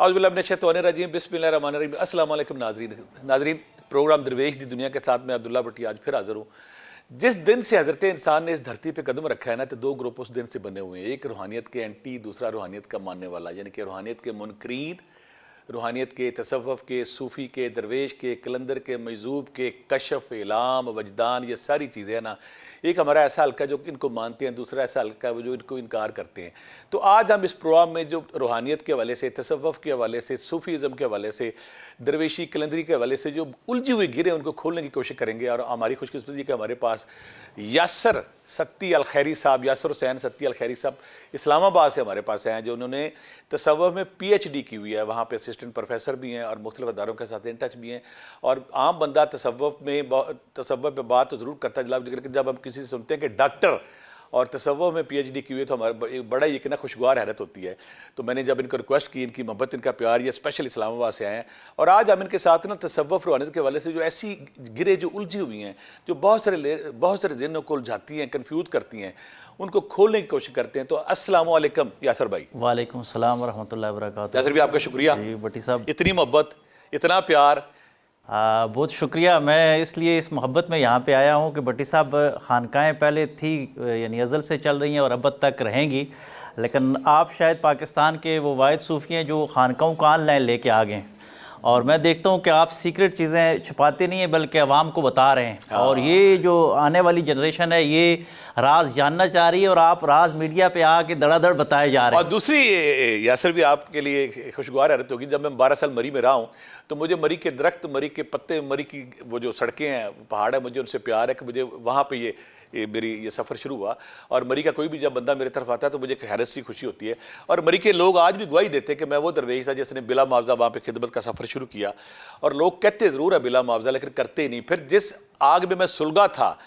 औज़ुबिल्लाहि बिस्मिल्लाहिर्रहमानिर्रहीम। अस्सलाम वालेकुम नाज़रीन, प्रोग्राम दरवेश दी दुनिया के साथ मैं अब्दुल्ला भट्टी आज फिर हाज़िर हूँ। जिस दिन से हज़रत इंसान ने इस धरती पे कदम रखा है ना, तो दो ग्रुप उस दिन से बने हुए हैं। एक रूहानियत के एंटी, दूसरा रूहानियत का मानने वाला, यानी कि रूहानियत के मुनकरीन, रूहानियत के, तसव्वुफ़ के, सूफ़ी के, दरवेश के, कलंदर के, मजूब के, कशफ, इलाम, वजदान, ये सारी चीज़ें हैं ना। एक हमारा ऐसा हल्का जो इनको मानते हैं, दूसरा ऐसा हल्का है जो इनको इनकार करते हैं। तो आज हम इस प्रोग्राम में जो रूहानियत के हवाले से, तसव्वुफ़ के हवाले से, सूफ़ीज़म के हवाले से, दरवेशी, कलंदरी के हवाले से जो उलझी हुई गिरे उनको खोलने की कोशिश करेंगे। और हमारी खुशकिस्मती कि हमारे पास यासर सत्ती अल खैरी साहब, यासर हुसैन सत्ती अल खैरी साहब इस्लामाबाद से हमारे पास हैं, जो उन्होंने तसव्वुफ़ में PhD की हुई है, वहाँ पे असिस्टेंट प्रोफेसर भी हैं और मुख्तलिफ अदारों के साथ इन टच भी हैं। और आम बंदा तसव्वुफ़ पे बात तो ज़रूर करता है, लेकिन जब हम किसी से सुनते हैं कि डॉक्टर और तसव्वुफ़ में PhD की हुई, तो हमारे बड़ा एक ना खुशगवार हैरत होती है। तो मैंने जब इनको रिक्वेस्ट की, इनकी मोहब्बत, इनका प्यार, ये स्पेशल इस्लामाबाद से आए हैं। और आज हम इनके साथ ना तसव्वुफ़ रूहानियत के हवाले से जो ऐसी गिरे जो उलझी हुई हैं, जो बहुत सारे ज़हनों को उलझाती हैं, कन्फ्यूज़ करती हैं, उनको खोलने की कोशिश करते हैं। तो अस्सलाम वालेकुम यासर भाई। वालेकुम सलाम व रहमतुल्लाहि व बरकातहू। यासर भाई, आपका शुक्रिया जी भट्टी साहब, इतनी मोहब्बत, इतना प्यार। बहुत शुक्रिया। मैं इसलिए इस मोहब्बत में यहाँ पे आया हूँ कि भट्टी साहब, खानकाएँ पहले थी, यानी अज़ल से चल रही हैं और अब तक रहेंगी, लेकिन आप शायद पाकिस्तान के वो वाहिद सूफ़ी हैं जो खानकाओं का ऑनलाइन लेके आ गए। और मैं देखता हूँ कि आप सीक्रेट चीज़ें छुपाते नहीं हैं, बल्कि आवाम को बता रहे हैं। और ये जो आने वाली जनरेशन है, ये राज जानना चाह रही है और आप राज मीडिया पे आके धड़ाधड़ बताए जा रहे हैं। और दूसरी यासर भी आपके लिए खुशगवार हैरत होगी, जब मैं 12 साल मरी में रहा हूँ, तो मुझे मरी के दरख्त, मरी के पत्ते, मरी की वो जो सड़कें हैं, पहाड़ है, मुझे उनसे प्यार है कि मुझे वहाँ पे ये सफ़र शुरू हुआ। और मरी का कोई भी जब बंदा मेरे तरफ आता है तो मुझे हैरत सी खुशी होती है। और मरी के लोग आज भी गवाही देते हैं कि मैं वो दरवेश था जिसने बिला मुआवजा वहाँ पे खिदमत का सफ़र शुरू किया। और लोग कहते ज़रूर है बिला मुआवजा, लेकिन करते ही नहीं। फिर जिस आग में मैं सुलगा था,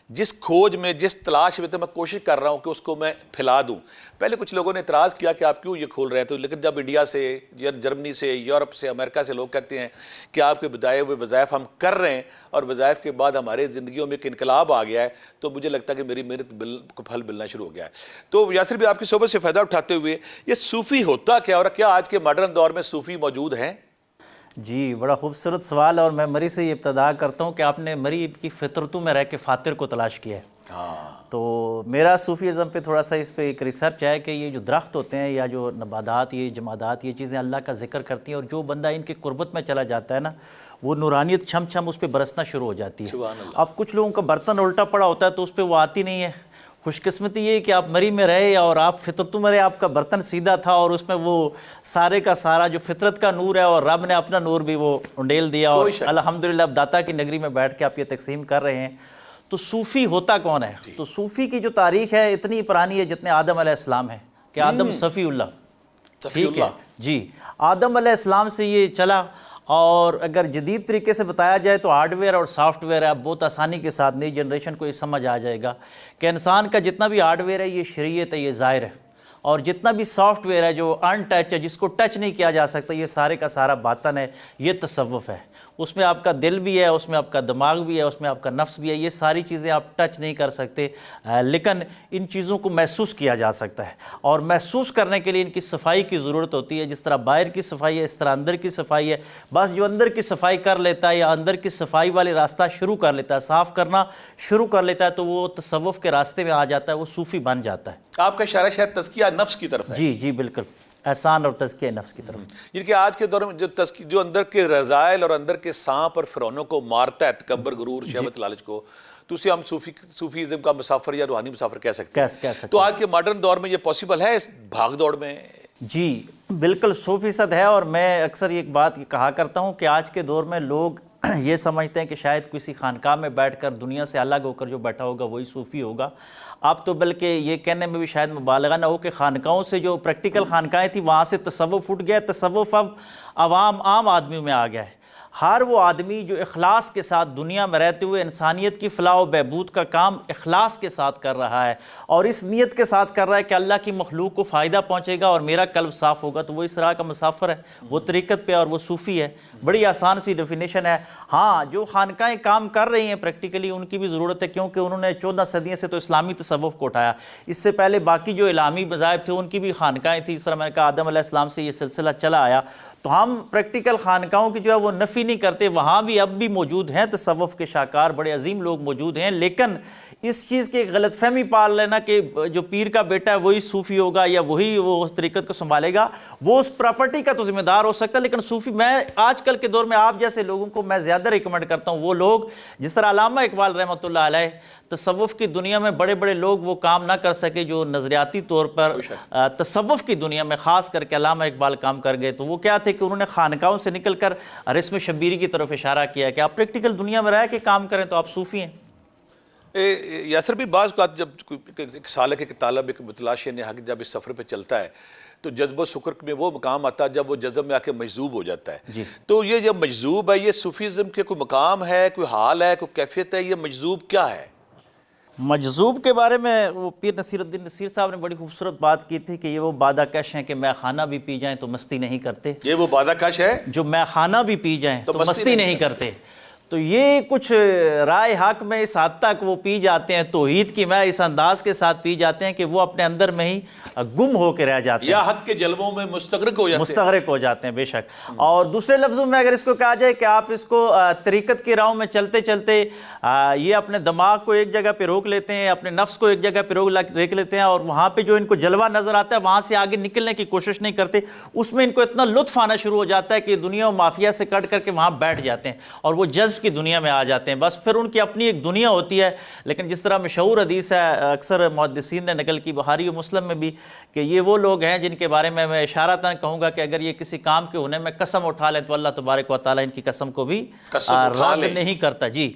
जिस खोज में, जिस तलाश में, तो मैं कोशिश कर रहा हूँ कि उसको मैं फैला दूँ। पहले कुछ लोगों ने इतराज़ किया कि आप क्यों ये खोल रहे हैं, तो लेकिन जब इंडिया से, जर्मनी से, यूरोप से, अमेरिका से लोग कहते हैं कि आपके बताए हुए वज़ाइफ हम कर रहे हैं और वज़ाइफ के बाद हमारे ज़िंदगियों में एक इनकलाब आ गया है, तो मुझे लगता है कि मेरी मेहनत को फल मिलना शुरू हो गया है। तो यासर भी आपकी सोबत से फ़ायदा उठाते हुए, ये सूफ़ी होता क्या और क्या आज के मॉडर्न दौर में सूफ़ी मौजूद हैं? जी, बड़ा खूबसूरत सवाल है। और मैं मरी से ये इब्तदा करता हूँ कि आपने मरी की फितरतों में रह के फ़ातिर को तलाश किया है। हाँ। तो मेरा सूफ़ीज़म पे थोड़ा सा इस पे एक रिसर्च है कि ये जो दरख्त होते हैं या जो नबादात, ये जमादात, ये चीज़ें अल्लाह का जिक्र करती हैं, और जो बंदा इनकी कुर्बत में चला जाता है ना, वो नूरानियत छम छम उस पर बरसना शुरू हो जाती है। अब कुछ लोगों का बर्तन उल्टा पड़ा होता है तो उस पर वो आती नहीं है। खुशकिस्मती ये कि आप मरी में रहे और आप फितरतों में रहे, आपका बर्तन सीधा था और उसमें वो सारे का सारा जो फितरत का नूर है, और रब ने अपना नूर भी वो उंडेल दिया, और अल्हम्दुलिल्लाह अब दाता की नगरी में बैठ के आप ये तकसीम कर रहे हैं। तो सूफ़ी होता कौन है? तो सूफ़ी की जो तारीख़ है इतनी पुरानी है जितने आदम अलैहिस्सलाम है, कि आदम सफ़ीउल्लाह, ठीक है जी, आदम अलैहिस्सलाम से ये चला। और अगर जदीद तरीके से बताया जाए तो हार्डवेयर और सॉफ्टवेयर है, अब बहुत आसानी के साथ नई जनरेशन को ये समझ आ जाएगा कि इंसान का जितना भी हार्डवेयर है ये शरीयत है, ये ज़ाहिर है, और जितना भी सॉफ्टवेयर है जो अनटच है, जिसको टच नहीं किया जा सकता, ये सारे का सारा बातन है, ये तसव्वुफ़ है। उसमें आपका दिल भी है, उसमें आपका दिमाग भी है, उसमें आपका नफ्स भी है। ये सारी चीज़ें आप टच नहीं कर सकते, लेकिन इन चीज़ों को महसूस किया जा सकता है। और महसूस करने के लिए इनकी सफाई की ज़रूरत होती है। जिस तरह बाहर की सफाई है, इस तरह अंदर की सफाई है। बस जो अंदर की सफाई कर लेता है या अंदर की सफाई वाले रास्ता शुरू कर लेता है, साफ़ करना शुरू कर लेता है, तो वो तसव्वुफ़ के रास्ते में आ जाता है, वो सूफ़ी बन जाता है। आपका इशारा शायद तज़किया नफ्स की तरफ है। जी जी बिल्कुल, एहसान और तज़किया नफ्स की तरफ। जिनके आज के दौर में जो अंदर के रज़ाइल और अंदर के सांप और फिरौनों को मारता है, तकब्बर, गुरूर, शहवत, लालच को, तो उसे हम सूफीज़म का मुसाफिर या रूहानी मुसाफिर कह सकते हैं। तो आज के मॉडर्न दौर में ये पॉसिबल है इस भाग दौड़ में? जी बिल्कुल 100% है। और मैं अक्सर एक बात कहा करता हूँ कि आज के दौर में लोग ये समझते हैं कि शायद किसी खानकाह में बैठकर दुनिया से अलग होकर जो बैठा होगा वही सूफ़ी होगा। अब तो बल्कि ये कहने में भी शायद मुबालगा ना हो कि खानकाहों से, जो प्रैक्टिकल खानकाहें थी, वहाँ से तसव्वुफ़ उठ गया, तसव्वुफ़ अब आम आदमियों में आ गया है। हर वो आदमी जो इखलास के साथ दुनिया में रहते हुए इंसानियत की फलाह व बहबूद का काम इखलास के साथ कर रहा है और इस नीयत के साथ कर रहा है कि अल्लाह की मखलूक को फ़ायदा पहुँचेगा और मेरा कल्ब साफ़ होगा, तो वो इस राह का मुसाफिर है, वो तरीक़त पे और वो सूफ़ी है। बड़ी आसान सी डेफिनेशन है। हाँ, जो खानकाएँ काम कर रही हैं प्रैक्टिकली उनकी भी ज़रूरत है, क्योंकि उन्होंने 14 सदियों से तो इस्लामी तसव्वुफ़ को उठाया। इससे पहले बाकी जो इलामी मज़ाहिब थे उनकी भी खानकाएँ थी। इस तरह मैंने कहा आदम अलैहिस्सलाम से ये सिलसिला चला आया। तो हम प्रैक्टिकल खानकाओं की जो है वो नफ़ी नहीं करते, वहाँ भी अब भी मौजूद हैं तसव्वुफ़ के शाकार, बड़े अजीम लोग मौजूद हैं। लेकिन इस चीज़ की गलतफहमी पाल लेना कि जो पीर का बेटा है वही सूफ़ी होगा या वही वो उस तरीक़त को संभालेगा, वो उस प्रॉपर्टी का तो ज़िम्मेदार हो सकता है, लेकिन सूफ़ी, मैं आजकल के दौर में आप जैसे लोगों को मैं ज़्यादा रिकमेंड करता हूँ, वो लोग जिस तरह अल्लामा इकबाल रहमतुल्लाह अलैह तसव्वुफ़ की दुनिया में बड़े बड़े लोग वो काम ना कर सके जो नज़रियाती तौर पर तसव्वुफ़ की दुनिया में ख़ास करके अल्लामा इकबाल काम कर गए। तो वो क्या थे कि उन्होंने खानकाओं से निकल कर रिस्म शब्बीरी की तरफ इशारा किया कि आप प्रैक्टिकल दुनिया में रह के काम करें तो आप सूफ़ी हैं। यासर भी बाज़ बात जब एक साल के तालब एक मुतलाशी ने जब इस सफ़र पे चलता है तो जज्ब शुक्र में वो मकाम आता है जब वो जज्ब में आके मजजूब हो जाता है। तो ये जब मजजूब है, ये सूफीज़म के कोई मकाम है, कोई हाल है, कोई कैफियत है, ये मजजूब क्या है? मजजूब के बारे में वो पीर नसीरुद्दीन नसीर साहब ने बड़ी खूबसूरत बात की थी कि ये वो बादाकश हैं कि मैं खाना भी पी जाएं तो मस्ती नहीं करते। ये वो बादाकश है जो मैं खाना भी पी जाएं तो मस्ती नहीं करते। तो ये कुछ राय हक में इस हद तक वो पी जाते हैं, तौहीद की मैं इस अंदाज के साथ पी जाते हैं कि वो अपने अंदर में ही गुम होकर रह जाते हैं, या हक के जलवों में मुस्तगरिक हो जाते हैं बेशक। और दूसरे लफ्ज़ों में अगर इसको कहा जाए कि आप इसको तरीक़त की राहों में चलते चलते ये अपने दिमाग को एक जगह पे रोक लेते हैं, अपने नफ्स को एक जगह पे रोक लेते हैं और वहाँ पे जो इनको जलवा नज़र आता है वहाँ से आगे निकलने की कोशिश नहीं करते। उसमें इनको इतना लुत्फ़ आना शुरू हो जाता है कि दुनिया और माफिया से कट करके वहाँ बैठ जाते हैं और वो जज्ब की दुनिया में आ जाते हैं। बस फिर उनकी अपनी एक दुनिया होती है। लेकिन जिस तरह मशहूर हदीस है, अक्सर मुहद्दिसीन ने नकल की बुखारी और मुस्लिम में भी, कि ये वो लोग हैं जिनके बारे में मैं इशारतन कहूँगा कि अगर ये किसी काम के होने में कसम उठा लें तो अल्लाह तबारक व तआला इनकी कसम को भी रद्द नहीं करता। जी,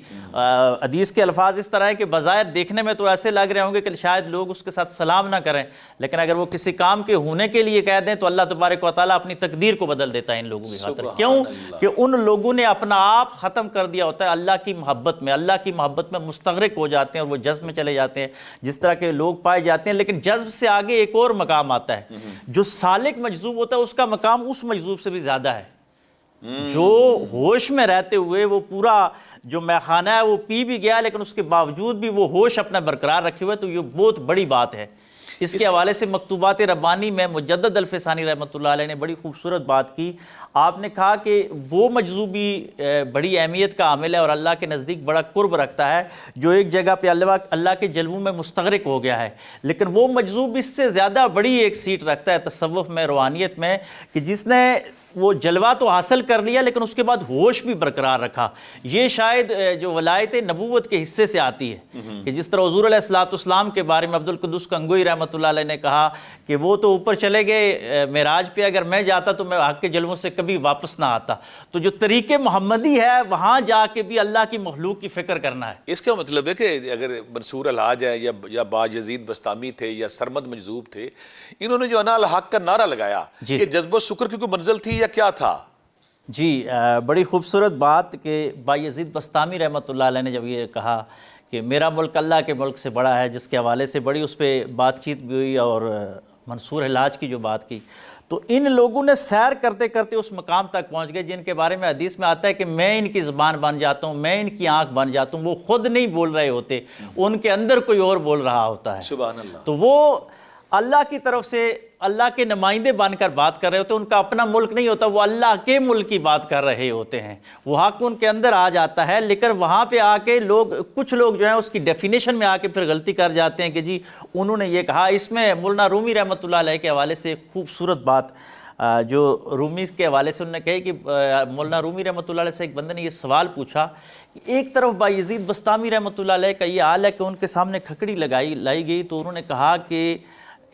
हदीस के अल्फाज इस तरह है कि बज़ाहिर देखने में तो ऐसे लग रहे होंगे कि शायद लोग उसके साथ सलाम ना करें, लेकिन अगर वो किसी काम के होने के लिए कह दें तो अल्लाह तबारक व तआला अपनी तकदीर को बदल देता है इन लोगों की खातिर। क्यों कि उन लोगों ने अपना आप ख़त्म कर दिया होता है अल्लाह की मोहब्बत में मुस्तगरिक हो जाते हैं और वो जज्ब में चले जाते हैं, जिस तरह के लोग पाए जाते हैं। लेकिन जज्ब से आगे एक और मकाम आता है, जो सालिक मजजूब होता है उसका मकाम उस मजजूब से भी ज़्यादा है, जो होश में रहते हुए वो पूरा जो मैखाना है वो पी भी गया लेकिन उसके बावजूद भी वो होश अपना बरकरार रखे हुए। तो ये बहुत बड़ी बात है। इसके हवाले से मकतूबात रब्बानी में मुजद्दद अल-फ़सानी रहमतुल्लाह अलैह ने बड़ी खूबसूरत बात की। आपने कहा कि वो मजजूबी बड़ी अहमियत का आमिल है और अल्लाह के नज़दीक बड़ा कुर्ब रखता है, जो एक जगह पे अल्लाह के जलवों में मुस्तगरिक हो गया है। लेकिन वो मजजूब इससे ज़्यादा बड़ी एक सीट रखता है तसव्वुफ़ में, रूहानियत में, कि जिसने वो जलवा तो हासिल कर लिया लेकिन उसके बाद होश भी बरकरार रखा। ये शायद जो वलायत नबूवत के हिस्से से आती है कि जिस तरह हुज़ूर अलैहिस्सलाम के बारे में अब्दुल कुद्दूस कंगोई रहमतुल्लाह अलैह ने कहा कि वो तो ऊपर चले गए मेराज पे, अगर मैं जाता तो मैं हक के जलवों से कभी वापस ना आता। तो जो तरीक़े मोहम्मदी है वहाँ जाके भी अल्लाह की मखलूक की फ़िक्र करना है। इसका मतलब है कि अगर मंसूर अल-हाज है या बायज़ीद बस्तामी थे या सरमद मजजूब थे, इन्होंने जो अना अल हक का नारा लगाया, ये जज्ब शुक्र की कोई मंजिल थी या क्या था? जी, बड़ी खूबसूरत बात कि बायज़ीद बस्तामी रहमतुल्लाह अलैह ने जब ये कहा कि मेरा मुल्क अल्लाह के मुल्क से बड़ा है, जिसके हवाले से बड़ी उस पर बातचीत भी हुई और मंसूर अल-हाज की जो बात की, तो इन लोगों ने सैर करते करते उस मकाम तक पहुंच गए जिनके बारे में हदीस में आता है कि मैं इनकी ज़बान बन जाता हूँ, मैं इनकी आँख बन जाता हूँ। वो खुद नहीं बोल रहे होते, उनके अंदर कोई और बोल रहा होता है। सुभान अल्लाह। तो वो अल्लाह की तरफ से अल्लाह के नुमाइंदे बनकर बात कर रहे होते हैं। उनका अपना मुल्क नहीं होता, वो अल्लाह के मुल्क की बात कर रहे होते हैं। वो हक उनके अंदर आ जाता है। लेकिन वहाँ पे आके कुछ लोग जो है उसकी डेफिनेशन में आके फिर गलती कर जाते हैं कि जी उन्होंने ये कहा। इसमें मौलाना रूमी रहमतुल्लाह अलैह के हवाले से खूबसूरत बात जो रूमी के हवाले से उन्होंने कही कि मौलाना रूमी रहमतुल्लाह अलैह से एक बंदे ने ये सवाल पूछा कि एक तरफ बायज़ीद बस्तामी रहमतुल्लाह अलैह का ये हाल है कि उनके सामने खकड़ी लाई गई, तो उन्होंने कहा कि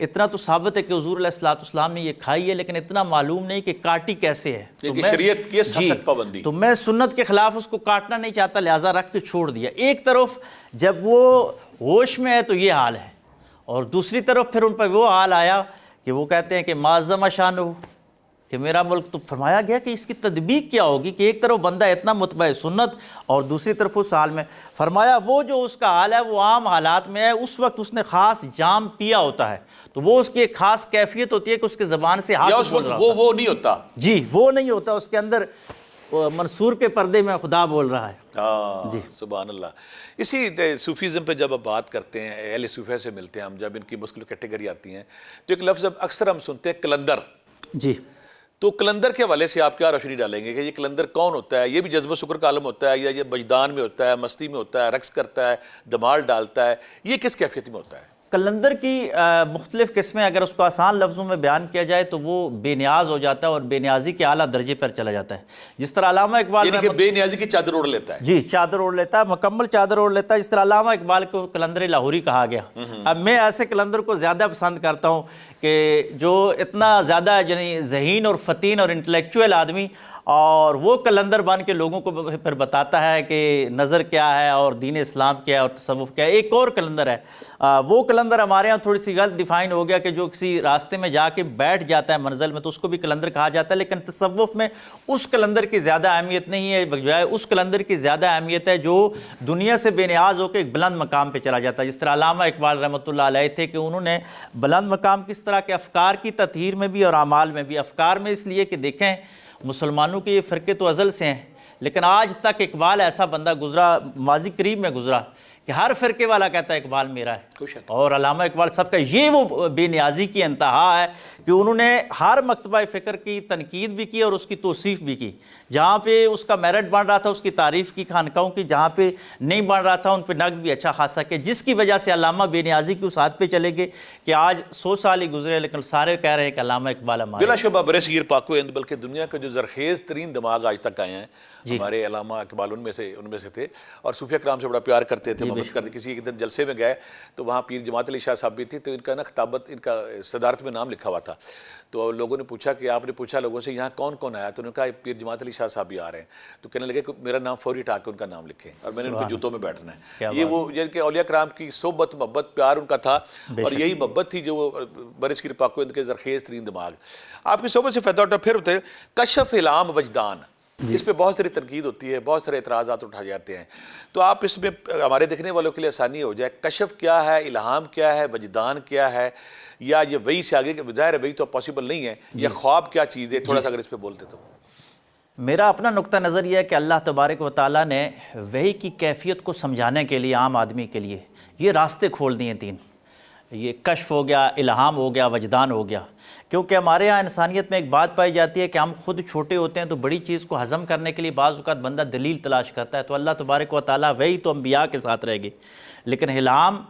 इतना तो साबित है कि हुज़ूर अलैहिस्सलाम ने ये खाई है, लेकिन इतना मालूम नहीं कि काटी कैसे है। तो शरीयत की सख्त पाबंदी, तो मैं सुन्नत के खिलाफ उसको काटना नहीं चाहता, लिहाजा रख के छोड़ दिया। एक तरफ जब वो होश में है तो ये हाल है, और दूसरी तरफ फिर उन पर वो हाल आया कि वो कहते हैं कि माज़म शानु, कि मेरा मुल्क, तो फरमाया गया कि इसकी तदबीक क्या होगी कि एक तरफ बंदा इतना मुतबा सुन्नत और दूसरी तरफ उस हाल में, फरमाया वो जो उसका हाल है वो आम हालात में है, उस वक्त उसने ख़ास जाम पिया होता है तो वो उसकी एक खास कैफियत होती है कि उसके ज़बान से हाथ उस वक्त वो नहीं होता, जी वो नहीं होता, उसके अंदर मंसूर के पर्दे में खुदा बोल रहा है। जी सुभान अल्लाह। इसी सूफीज़म पे जब आप बात करते हैं, अहले सूफे से मिलते हैं हम, जब इनकी मुख्तलिफ कैटेगरी आती हैं तो एक लफ्ज़ अक्सर हम सुनते हैं कलंदर। जी, तो कलंदर के हवाले से आप क्या रोशनी डालेंगे कि ये कलंदर कौन होता है? ये भी जज्ब शुक्र का आलम होता है, या ये बजदान में होता है, मस्ती में होता है, रक्स करता है, धमाल डालता है, ये किस कैफियत में होता है? कलंदर की मुख्तलिफ़ किस्में, अगर उसको आसान लफ्ज़ों में बयान किया जाए तो वो बेनियाज हो जाता है और बेनियाजी के आला दर्जे पर चला जाता है। जिस तरह अल्लामा इकबाल बेनियाजी की चादर ओढ़ लेता है। जी, चादर ओढ़ लेता है, मुकम्मल चादर ओढ़ लेता है। जिस तरह अल्लामा इकबाल को कलंदर लाहौरी कहा गया। अब मैं ऐसे कलंदर को ज़्यादा पसंद करता हूँ कि जो इतना ज़्यादा यानी ज़हीन और फ़तीन और इंटेलेक्चुअल आदमी, और वो कलंदर बन के लोगों को फिर बताता है कि नज़र क्या है और दीन इस्लाम क्या है और तसव्वुफ़ क्या है। एक और कलंदर है, वो कलंदर हमारे यहाँ थोड़ी सी गलत डिफ़ाइन हो गया कि जो किसी रास्ते में जाके बैठ जाता है मंजिल में तो उसको भी कलंदर कहा जाता है, लेकिन तसव्वुफ़ में उस कलंदर की ज़्यादा अहमियत नहीं है, बजाय उस कलंदर की ज़्यादा अहमियत है जो दुनिया से बेनियाज होकर एक बुलंद मकाम पर चला जाता है। जिस तरह अल्लामा इकबाल रहमतुल्लाह अलैह थे कि उन्होंने बुलंद मकाम किस तरह के अफ़कार की तत्हीर में भी और अमाल में भी, अफ़कार में इसलिए कि देखें मुसलमानों के ये फ़िरके तो अज़ल से हैं, लेकिन आज तक इकबाल ऐसा बंदा गुज़रा, माजी करीब में गुज़रा कि हर फ़िरके वाला कहता है इकबाल मेरा है, और अल्लामा इकबाल सबका, ये वो बेनियाजी की इंतहा है कि उन्होंने हर मकतबा फ़िक्र की तनकीद भी की और उसकी तौसीफ़ भी की। जहाँ पे उसका मेरिट बन रहा था उसकी तारीफ़ की खानकाहों की, जहाँ पे नहीं बन रहा था उन पे नक़द भी अच्छा खासा कि जिसकी वजह से अल्लामा बेनियाजी की उस हाथ पे चले गए कि आज 100 साल ही गुजरे लेकिन सारे कह रहे हैं कि अल्लामा इकबाल हमारे। बिलाशुबा बरसगीर पाको हिंद, बल्कि दुनिया के जो ज़रखेज़ तरीन दिमाग आज तक आए हैं हमारे अल्लामा इकबाल उनमें से थे, और सूफिया कराम से बड़ा प्यार करते थे, मोहब्बत करते। किसी एक दिन जलसे में गए तो वहाँ पीर जमात अली शाह साहब भी थी, तो इनका ना खिताबत, इनका सदारत में नाम लिखा हुआ था। तो लोगों ने पूछा कि आपने पूछा लोगों से यहाँ कौन कौन आया, तो उन्होंने कहा पीर जमात अली शाह साहब भी आ रहे हैं। तो कहने लगे कि मेरा नाम फौरी उठा के उनका नाम लिखें और मैंने उनके जूतों में बैठना है। ये वो जिनके औलिया कराम की सोबत, मोहब्बत, प्यार उनका था, और यही मोहब्बत थी जो बरसगीर पाको हिंद के ज़रखेज़ तरीन दिमाग आपकी सोबत से फ़ायदा उठा। फिर होते कशफ इल्हाम वजदान, इस पे बहुत सारी तनकीद होती है, बहुत सारे एतराज़ात उठाए जाते हैं, तो आप इसमें हमारे देखने वालों के लिए आसानी हो जाए, कशफ क्या है, इल्हाम क्या है, वजदान क्या है, या ये वही से आगे के ज़ाहिर है वही तो पॉसिबल नहीं है, या ख्वाब क्या चीज़ है, थोड़ा सा अगर इस पर बोलते तो। मेरा अपना नुक्ता नज़र यह है कि अल्लाह तबारक व तआला ने वही की कैफियत को समझाने के लिए आम आदमी के लिए ये रास्ते खोल दिए तीन, ये कश्फ हो गया, इल्हाम हो गया, वजदान हो गया। क्योंकि हमारे यहाँ इंसानियत में एक बात पाई जाती है कि हम खुद छोटे होते हैं तो बड़ी चीज़ को हज़म करने के लिए बाज़ औक़ात बंदा दलील तलाश करता है, तो अल्लाह तबारक व तआला वही तो अंबिया के साथ रहेगी। लेकिन इल्हाम,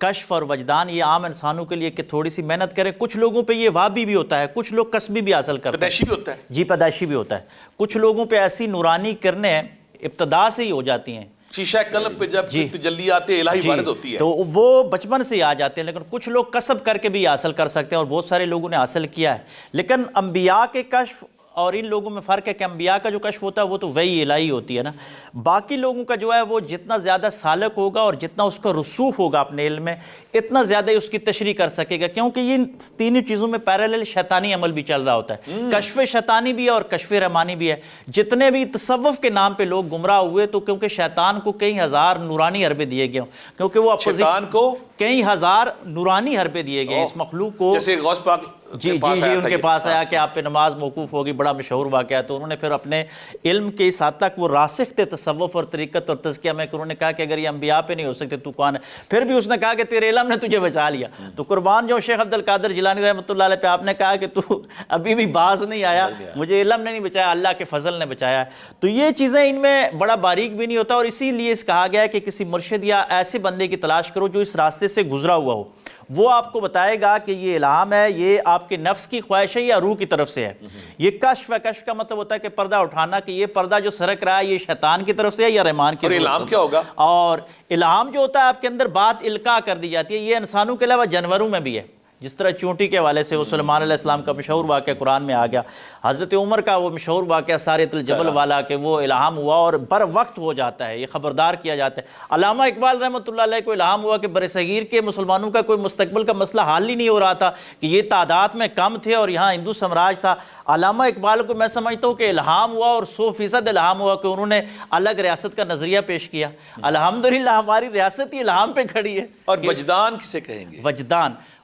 कश्फ और वजदान ये आम इंसानों के लिए कि थोड़ी सी मेहनत करें। कुछ लोगों पे ये वाबी भी होता है, कुछ लोग कसबी भी हासिल करते हैं, पैदाइशी भी होता है। जी, पैदाइशी भी होता है। कुछ लोगों पे ऐसी नूरानी किरणें इब्तदा से ही हो जाती हैं, शीशा कल्ब पे जब तजल्ली आते हैं, इलाही वारिद होती है, तो वो बचपन से ही आ जाते हैं। लेकिन कुछ लोग कसब करके भी हासिल कर सकते हैं और बहुत सारे लोगों ने हासिल किया है। लेकिन अंबिया के कश्फ और इन लोगों में फ़र्क है कि अंबिया का जो कश्फ होता है वो तो वही इलाही होती है ना, बाकी लोगों का जो है वो जितना ज़्यादा सालक होगा और जितना उसका रसूख होगा अपने इल्म में, इतना ज़्यादा ही उसकी तशरीह कर सकेगा। क्योंकि ये तीनों चीज़ों में पैरेलल शैतानी अमल भी चल रहा होता है, कश्फ शैतानी भी है और कश्फ रहमानी भी है। जितने भी तसव्वुफ़ के नाम पर लोग गुमराह हुए तो क्योंकि शैतान को कई हज़ार नूरानी हरबे दिए गए, क्योंकि वो शैतान को कई हज़ार नूरानी हरबे दिए गए इस मखलूक को। जैसे गौस पाक जी उनके पास आया कि आप पे नमाज मौकूफ़ होगी, बड़ा मशहूर वाक़या। तो उन्होंने फिर अपने इल्म के इस हद तक वो रासिख थे तसव्वुफ़ और तरीक़त और तज़किया में, उन्होंने कहा कि अगर ये अंबिया पे नहीं हो सकते तू कौन है। फिर भी उसने कहा कि तेरे इल्म ने तुझे बचा लिया। तो कुर्बान जो शेख अब्दुल कादिर जिलानी रहमतुल्लाह अलैह पे आपने कहा कि तू अभी भी बाज नहीं आया, मुझे इल्म ने नहीं बचाया, अल्लाह के फजल ने बचाया। तो ये चीज़ें इनमें बड़ा बारीक भी नहीं होता, और इसीलिए कहा गया है कि किसी मुर्शिद या ऐसे बंदे की तलाश करो जो इस रास्ते से गुजरा हुआ हो, वो आपको बताएगा कि ये इल्हाम है, ये आपके नफ्स की ख्वाहिश है या रूह की तरफ से है। ये कश्फ है, कश्फ का मतलब होता है कि पर्दा उठाना, कि ये पर्दा जो सरक रहा है ये शैतान की तरफ से है या रहमान की तरफ से। और इल्हाम क्या होगा? और इल्हाम जो होता है आपके अंदर बात इल्का कर दी जाती है, ये इंसानों के अलावा जानवरों में भी है। जिस तरह चूंटी के हवाले से वो सुलेमान अलैहिस्सलाम का मशहूर वाक़या कुरान में आ गया, हज़रत उमर का वो मशहूर वाक़या सारियतुल जबल वाला कि वो इल्हाम हुआ और बर वक्त हो जाता है, ये ख़बरदार किया जाता है। अल्लामा इकबाल रहमतुल्लाह अलैह को इल्हाम हुआ कि बरसगीर के मुसलमानों का कोई मुस्तकबिल का मसला हल ही नहीं हो रहा था कि ये तादाद में कम थे और यहाँ हिंदू साम्राज्य था। अल्लामा इकबाल को मैं समझता हूँ कि इल्हाम हुआ और 100% इल्हाम हुआ कि उन्होंने अलग रियासत का नज़रिया पेश किया। अल्हम्दुलिल्लाह हमारी रियासत ही इल्हाम पे खड़ी है। और वजदान किसे कहेंगे?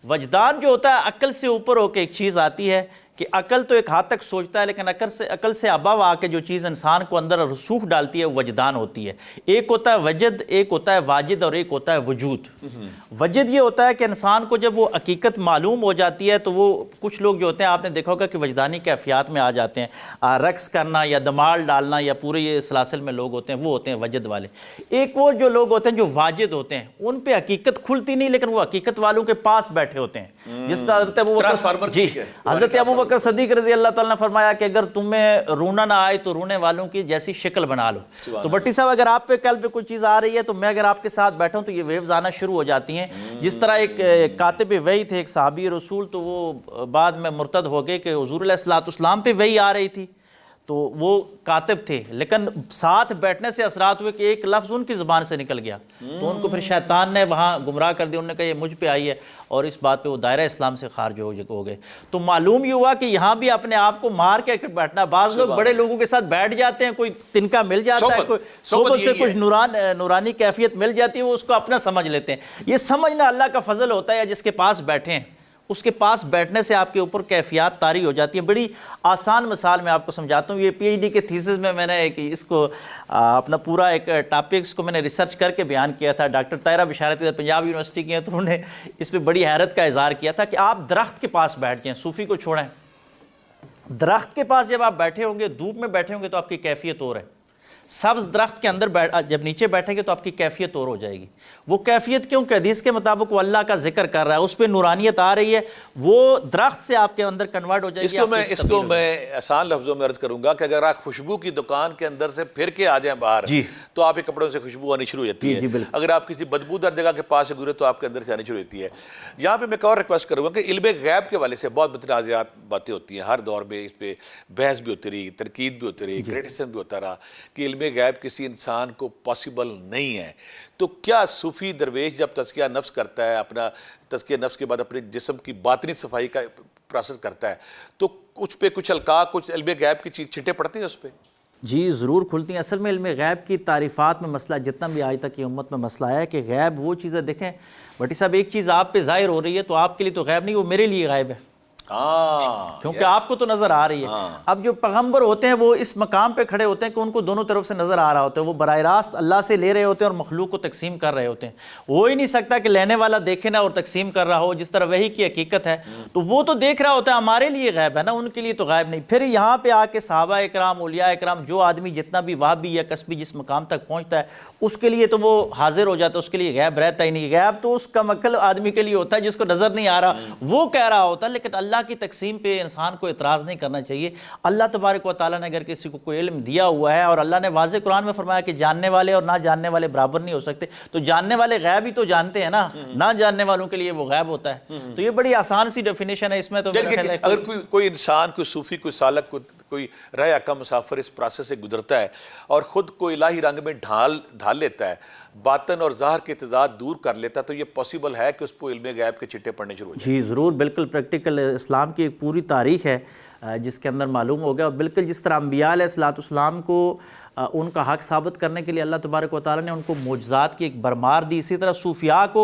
वजदान जो होता है, अक्ल से ऊपर होकर एक चीज़ आती है कि अकल तो एक हाथ तक सोचता है, लेकिन अकल से अबव आके जो चीज़ इंसान को अंदर रसूख डालती है वो वजदान होती है। एक होता है वजद, एक होता है वाजिद और एक होता है वजूद। वजद ये होता है कि इंसान को जब वो हकीकत मालूम हो जाती है तो वो, कुछ लोग जो होते हैं आपने देखा होगा कि वजदानी कैफियत में आ जाते हैं, रक्स करना या दमाल डालना या पूरे ये सलासिल में लोग होते हैं, वो होते हैं वजद वाले। एक वो जो लोग होते हैं जो वाजिद होते हैं, उन पर हकीकत खुलती नहीं, लेकिन वो हकीकत वालों के पास बैठे होते हैं। जिस तरह हज़रत अबू बकर सदीक रज़ी अल्लाह ताला ने फरमाया कि अगर तुम्हें रोना ना आए तो रोने वालों की जैसी शक्ल बना लो। तो भट्टी साहब, अगर आप पे कल पे कोई चीज़ आ रही है तो मैं अगर आपके साथ बैठा हूँ तो ये वेव्स आना शुरू हो जाती हैं। जिस तरह एक कातिब वही थे, एक सहाबी रसूल, तो वो बाद में मुर्तद हो गए कि हुज़ूर अलैहिस्सलाम पे वही आ रही थी, तो वो कातिब थे, लेकिन साथ बैठने से असरात हुए कि एक लफ्ज़ उनकी ज़ुबान से निकल गया, तो उनको फिर शैतान ने वहाँ गुमराह कर दिया। उन्होंने कहा ये मुझ पे आई है, और इस बात पे वो दायरा इस्लाम से खारिज हो गए। तो मालूम ये हुआ कि यहाँ भी अपने आप को मार के बैठना, बाज़ लोग बड़े लोगों के साथ बैठ जाते हैं, कोई तिनका मिल जाता है, कोई सोबत से कुछ नूरानी कैफियत मिल जाती है, वो उसको अपना समझ लेते हैं। ये समझना अल्लाह का फजल होता है, जिसके पास बैठे हैं उसके पास बैठने से आपके ऊपर कैफियत तारी हो जाती है। बड़ी आसान मिसाल मैं आपको समझाता हूँ। ये पीएचडी के थीसिस में मैंने इसको अपना पूरा एक टॉपिक्स को मैंने रिसर्च करके बयान किया था। डॉक्टर तायरा बिशारत इधर पंजाब यूनिवर्सिटी की हैं, तो उन्होंने इस पर बड़ी हैरत का इज़हार किया था कि आप दरख्त के पास बैठ जाएँ, सूफ़ी को छोड़ें, दरख्त के पास जब आप बैठे होंगे, धूप में बैठे होंगे, तो आपकी कैफियत और है। सब्ज़ दरख्त के अंदर जब नीचे बैठेंगे तो आपकी कैफियत और हो जाएगी। वो कैफियत क्यों? कि हदीस के मुताबिक वो अल्लाह का जिक्र कर रहा है, उस पर नूरानियत आ रही है, वो दरख्त से आपके अंदर कन्वर्ट हो जाएगी। इसको मैं आसान लफ्ज़ों में अर्ज करूंगा कि अगर आप खुशबू की दुकान के अंदर से फिर के आ जाएं बाहर, तो आपके कपड़ों से खुशबू आनी शुरू हो जाती है। अगर आप किसी बदबूदार जगह के पास से गुजरे तो आपके अंदर से आनी शुरू होती है। यहाँ पे मैं एक और रिक्वेस्ट करूँगा कि इल्म गैब के वाले से बहुत मुतनाज़ात बातें होती हैं, हर दौर में इस पर बहस भी होती रही, तरकीब भी होती रही, क्रिटिसिज्म भी होता रहा कि इल्म गैब किसी इंसान को पॉसिबल नहीं है। तो क्या सूफी दरवेश जब तज़किया नफ्स करता है, अपना तज़किया नफ्स के बाद अपने जिस्म की बातनी सफाई का प्रोसेस करता है, तो कुछ पे कुछ अलका, कुछ इल्म गैब की छिटे पड़ती हैं उस पर? जी ज़रूर खुलती हैं। असल में इल्म गैब की तारीफ़ात में मसला जितना भी आज तक की उम्मत में मसला है कि गैब वो चीज़ें, देखें भट्टी साहब, एक चीज़ आप पे ज़ाहिर हो रही है तो आपके लिए तो गैब नहीं, वो मेरे लिए गायब है, क्योंकि आपको तो नजर आ रही है। अब जो पैगंबर होते हैं वो इस मकाम पे खड़े होते हैं कि उनको दोनों तरफ से नजर आ रहा होता है, वो बराह रास्त अल्लाह से ले रहे होते हैं और मखलूक को तकसीम कर रहे होते हैं। हो ही नहीं सकता कि लेने वाला देखे ना और तकसीम कर रहा हो, जिस तरह वही की हकीकत है, तो वो तो देख रहा होता है, हमारे लिए गैब है ना, उनके लिए तो गैब नहीं। फिर यहाँ पे आके सहाबा इकराम, औलिया इकराम, जो आदमी जितना भी वाहबी या कसबी जिस मकाम तक पहुँचता है उसके लिए तो वो हाजिर हो जाता है, उसके लिए गैब रहता ही नहीं। गैब तो उस कम अक्ल आदमी के लिए होता है जिसको नजर नहीं आ रहा, वो कह रहा होता है। लेकिन अल्लाह की तकसीम पे इंसान को इतराज़ नहीं करना चाहिए। अल्लाह तबारक व तआला ने अगर किसी को कोई इल्म दिया हुआ है, और अल्लाह ने वाज़े कुरान में फरमाया कि जानने वाले और ना जानने वाले बराबर नहीं हो सकते, तो जानने वाले गैब ही तो जानते हैं ना जानने वालों के लिए वो गैब होता है। तो ये बड़ी आसान सी डेफिनेशन है इसमें। तो अगर कोई इंसान, कोई सूफी, कोई सालक, कोई रह का मुसाफिर इस प्रोसेस से गुजरता है और ख़ुद को इलाही रंग में ढाल लेता है, बातन और ज़ाहिर के तज़ाद दूर कर लेता है, तो ये पॉसिबल है कि उसको इल्म गैब के चिट्टे पढ़ने शुरू हो जाए? जी ज़रूर, बिल्कुल प्रैक्टिकल इस्लाम की एक पूरी तारीख़ है जिसके अंदर मालूम हो गया। और बिल्कुल जिस तरह अंबिया अलैहिस्सलाम को उनका हक साबित करने के लिए अल्लाह तबारक व तआला ने उनको मोजज़ात की एक भरमार दी, इसी तरह सूफिया को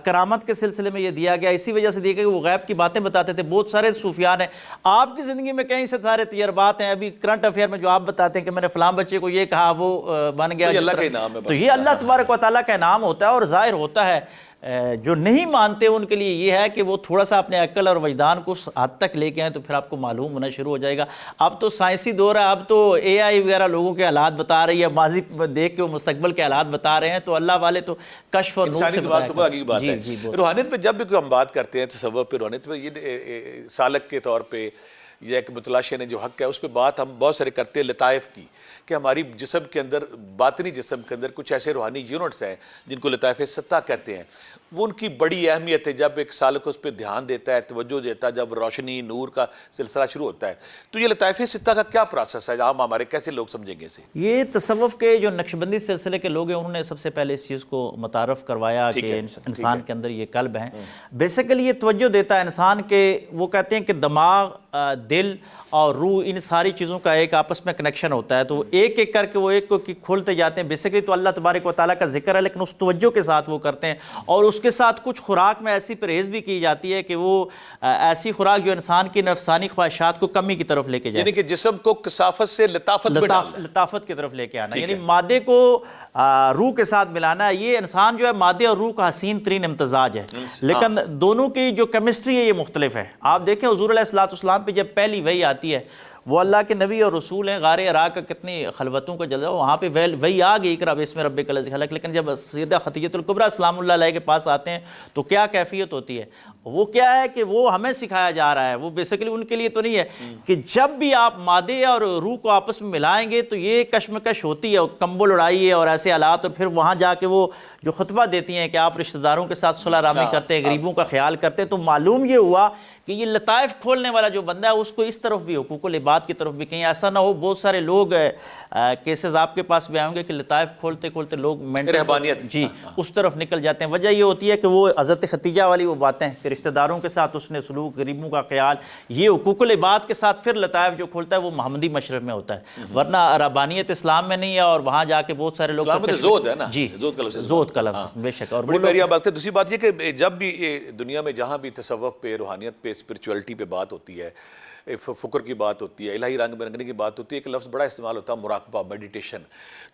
करामत के सिलसिले में ये दिया गया। इसी वजह से दिया गया कि वो गैब की बातें बताते थे। बहुत सारे सूफिया हैं, आपकी ज़िंदगी में कई से सारे तजर्बात हैं। अभी करंट अफेयर में जो आप बताते हैं कि मैंने फ़लाँ बच्चे को ये कहा, वो बन गया, अल्लाह का इनाम है। तो ये अल्लाह तबारक व तआला का इनाम होता है और ज़ाहिर होता है। जो नहीं मानते उनके लिए ये है कि वो थोड़ा सा अपने अक्ल और वजदान को उस हद तक लेके आए, तो फिर आपको मालूम होना शुरू हो जाएगा। अब तो साइंसी दौर है, अब तो AI वगैरह लोगों के हालात बता रही है, माजी देख के वो मुस्तकबिल के हालात बता रहे हैं। तो अल्लाह वाले तो कश्फ और नूर से बात है। रूहानियत पे जब भी हम बात करते हैं, तसव्वुफ पे, रूहानियत पे, ये सालक के तौर पे या एक मुतलाशे ने जो हक है उस पर बात हम बहुत सारे करते हैं लताइफ की, कि हमारी जिस्म के अंदर, बातनी जिस्म के अंदर कुछ ऐसे रूहानी यूनिट्स हैं जिनको लताइफ सत्ता कहते हैं। वो उनकी बड़ी अहमियत है। जब एक सालिक उस पर ध्यान देता है, तवज्जो देता है, जब रोशनी नूर का सिलसिला शुरू होता है, तो ये लताइफ सित्ता का क्या प्रोसेस है, आम हमारे कैसे लोग समझेंगे इसे? ये तसव्वुफ के जो नक्शबंदी सिलसिले के लोग हैं उन्होंने सबसे पहले इस चीज़ को मुतारफ़ करवाया कि इंसान के अंदर ये कल्ब है। बेसिकली ये तवज्जो देता है इंसान के, वो कहते हैं कि दिमाग, दिल और रूह, इन सारी चीज़ों का एक आपस में कनेक्शन होता है। तो एक एक करके वो एक को खोलते जाते हैं। बेसिकली तो अल्लाह तबारक व तआला का जिक्र है, लेकिन उस तवज्जो के साथ वो करते हैं। और उसके साथ कुछ खुराक में ऐसी परहेज़ भी की जाती है कि वो ऐसी खुराक जो इंसान की नफसानी ख्वाहिशात को कमी की तरफ लेके जाए, यानी कि जिस्म को कसाफत से लताफत की तरफ लेके आना, यानी मादे को रूह के साथ मिलाना। ये इंसान जो है मादे और रूह का हसीन तरीन इम्तजाज है, लेकिन दोनों की जो केमिस्ट्री है ये मुख्तलिफ है। आप देखें हुज़ूर अलैहिस्सलाम पे जब पहली वही आती है, वो अल्लाह के नबी और रसूल हैं, गारे हिरा का कितनी खलवतों का जलवा, वहाँ पे वही आ गई इक़रा बिस्मि रब्बिकल ज़ी खलक़। लेकिन जब सैयदा खदीजतुल कुबरा सलामुल्लाह अलैहा के पास आते हैं तो क्या कैफियत होती है? वो क्या है कि वो हमें सिखाया जा रहा है, वो बेसिकली उनके लिए तो नहीं है कि जब भी आप मादे और रूह को आपस में मिलाएंगे तो ये कश्मकश होती है, कंबल उड़ाइए और ऐसे हालात, और फिर वहाँ जाके वो जो खुतबा देती हैं कि आप रिश्तेदारों के साथ सुलह रामी करते हैं, गरीबों का ख्याल करते हैं। तो मालूम ये हुआ कि ये लताइफ खोलने वाला जो बंदा है उसको इस तरफ भी, हुकूकुल इबाद की तरफ भी, कहीं ऐसा ना हो बहुत सारे लोग केसेस आपके पास भी आएंगे कि लताइफ खोलते खोलते लोग रहबानियत जी उस तरफ निकल जाते हैं। वजह ये होती है कि वो हज़रत खतीजा वाली वो बातें कि रिश्तेदारों के साथ उसने सलूक, गरीबों का ख्याल, ये हुकूकुल इबाद के साथ फिर लताइफ जो खोलता है वो मोहम्मदी मशरब में होता है, वरना रबानियत इस्लाम में नहीं है। और वहाँ जाके बहुत सारे लोग जोद है ना, जी जोद का लफ्ज़ बेशक। और बड़ी बढ़िया बात है। दूसरी बात ये कि जब भी दुनिया में जहाँ भी तसव्वुफ पे, रूहानियत पे, स्पिरिचुअलिटी पे बात होती है, फ़ुक्र की बात होती है, इलाही रंग बिरंगने की बात होती है, एक लफ्ज़ बड़ा इस्तेमाल होता है मुराकबा, मेडिटेशन।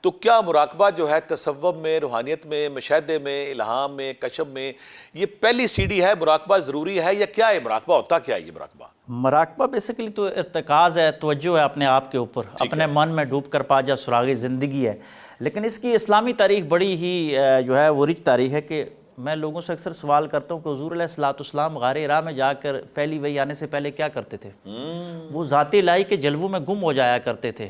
तो क्या मुराकबा जो है तसव्वुफ में, रूहानियत में, मुशाहदे में, इल्हाम में, कशफ में, ये पहली सीढ़ी है? मुराकबा ज़रूरी है या क्या है? मुराकबा होता क्या है ये मुराकबा? मराकबा बेसिकली तो इर्तिकाज़ है, तवज्जो है अपने आप के ऊपर, अपने मन में डूब कर पा जा सुराग़े ज़िंदगी है। लेकिन इसकी इस्लामी तारीख़ बड़ी ही जो है वो रिच तारीख़ है कि मैं लोगों से अक्सर सवाल करता हूँ कि हुज़ूर अलैहिस्सलाम गारे हिरा में जाकर पहली वही आने से पहले क्या करते थे? वो ज़ाते इलाही के जलवों में गुम हो जाया करते थे।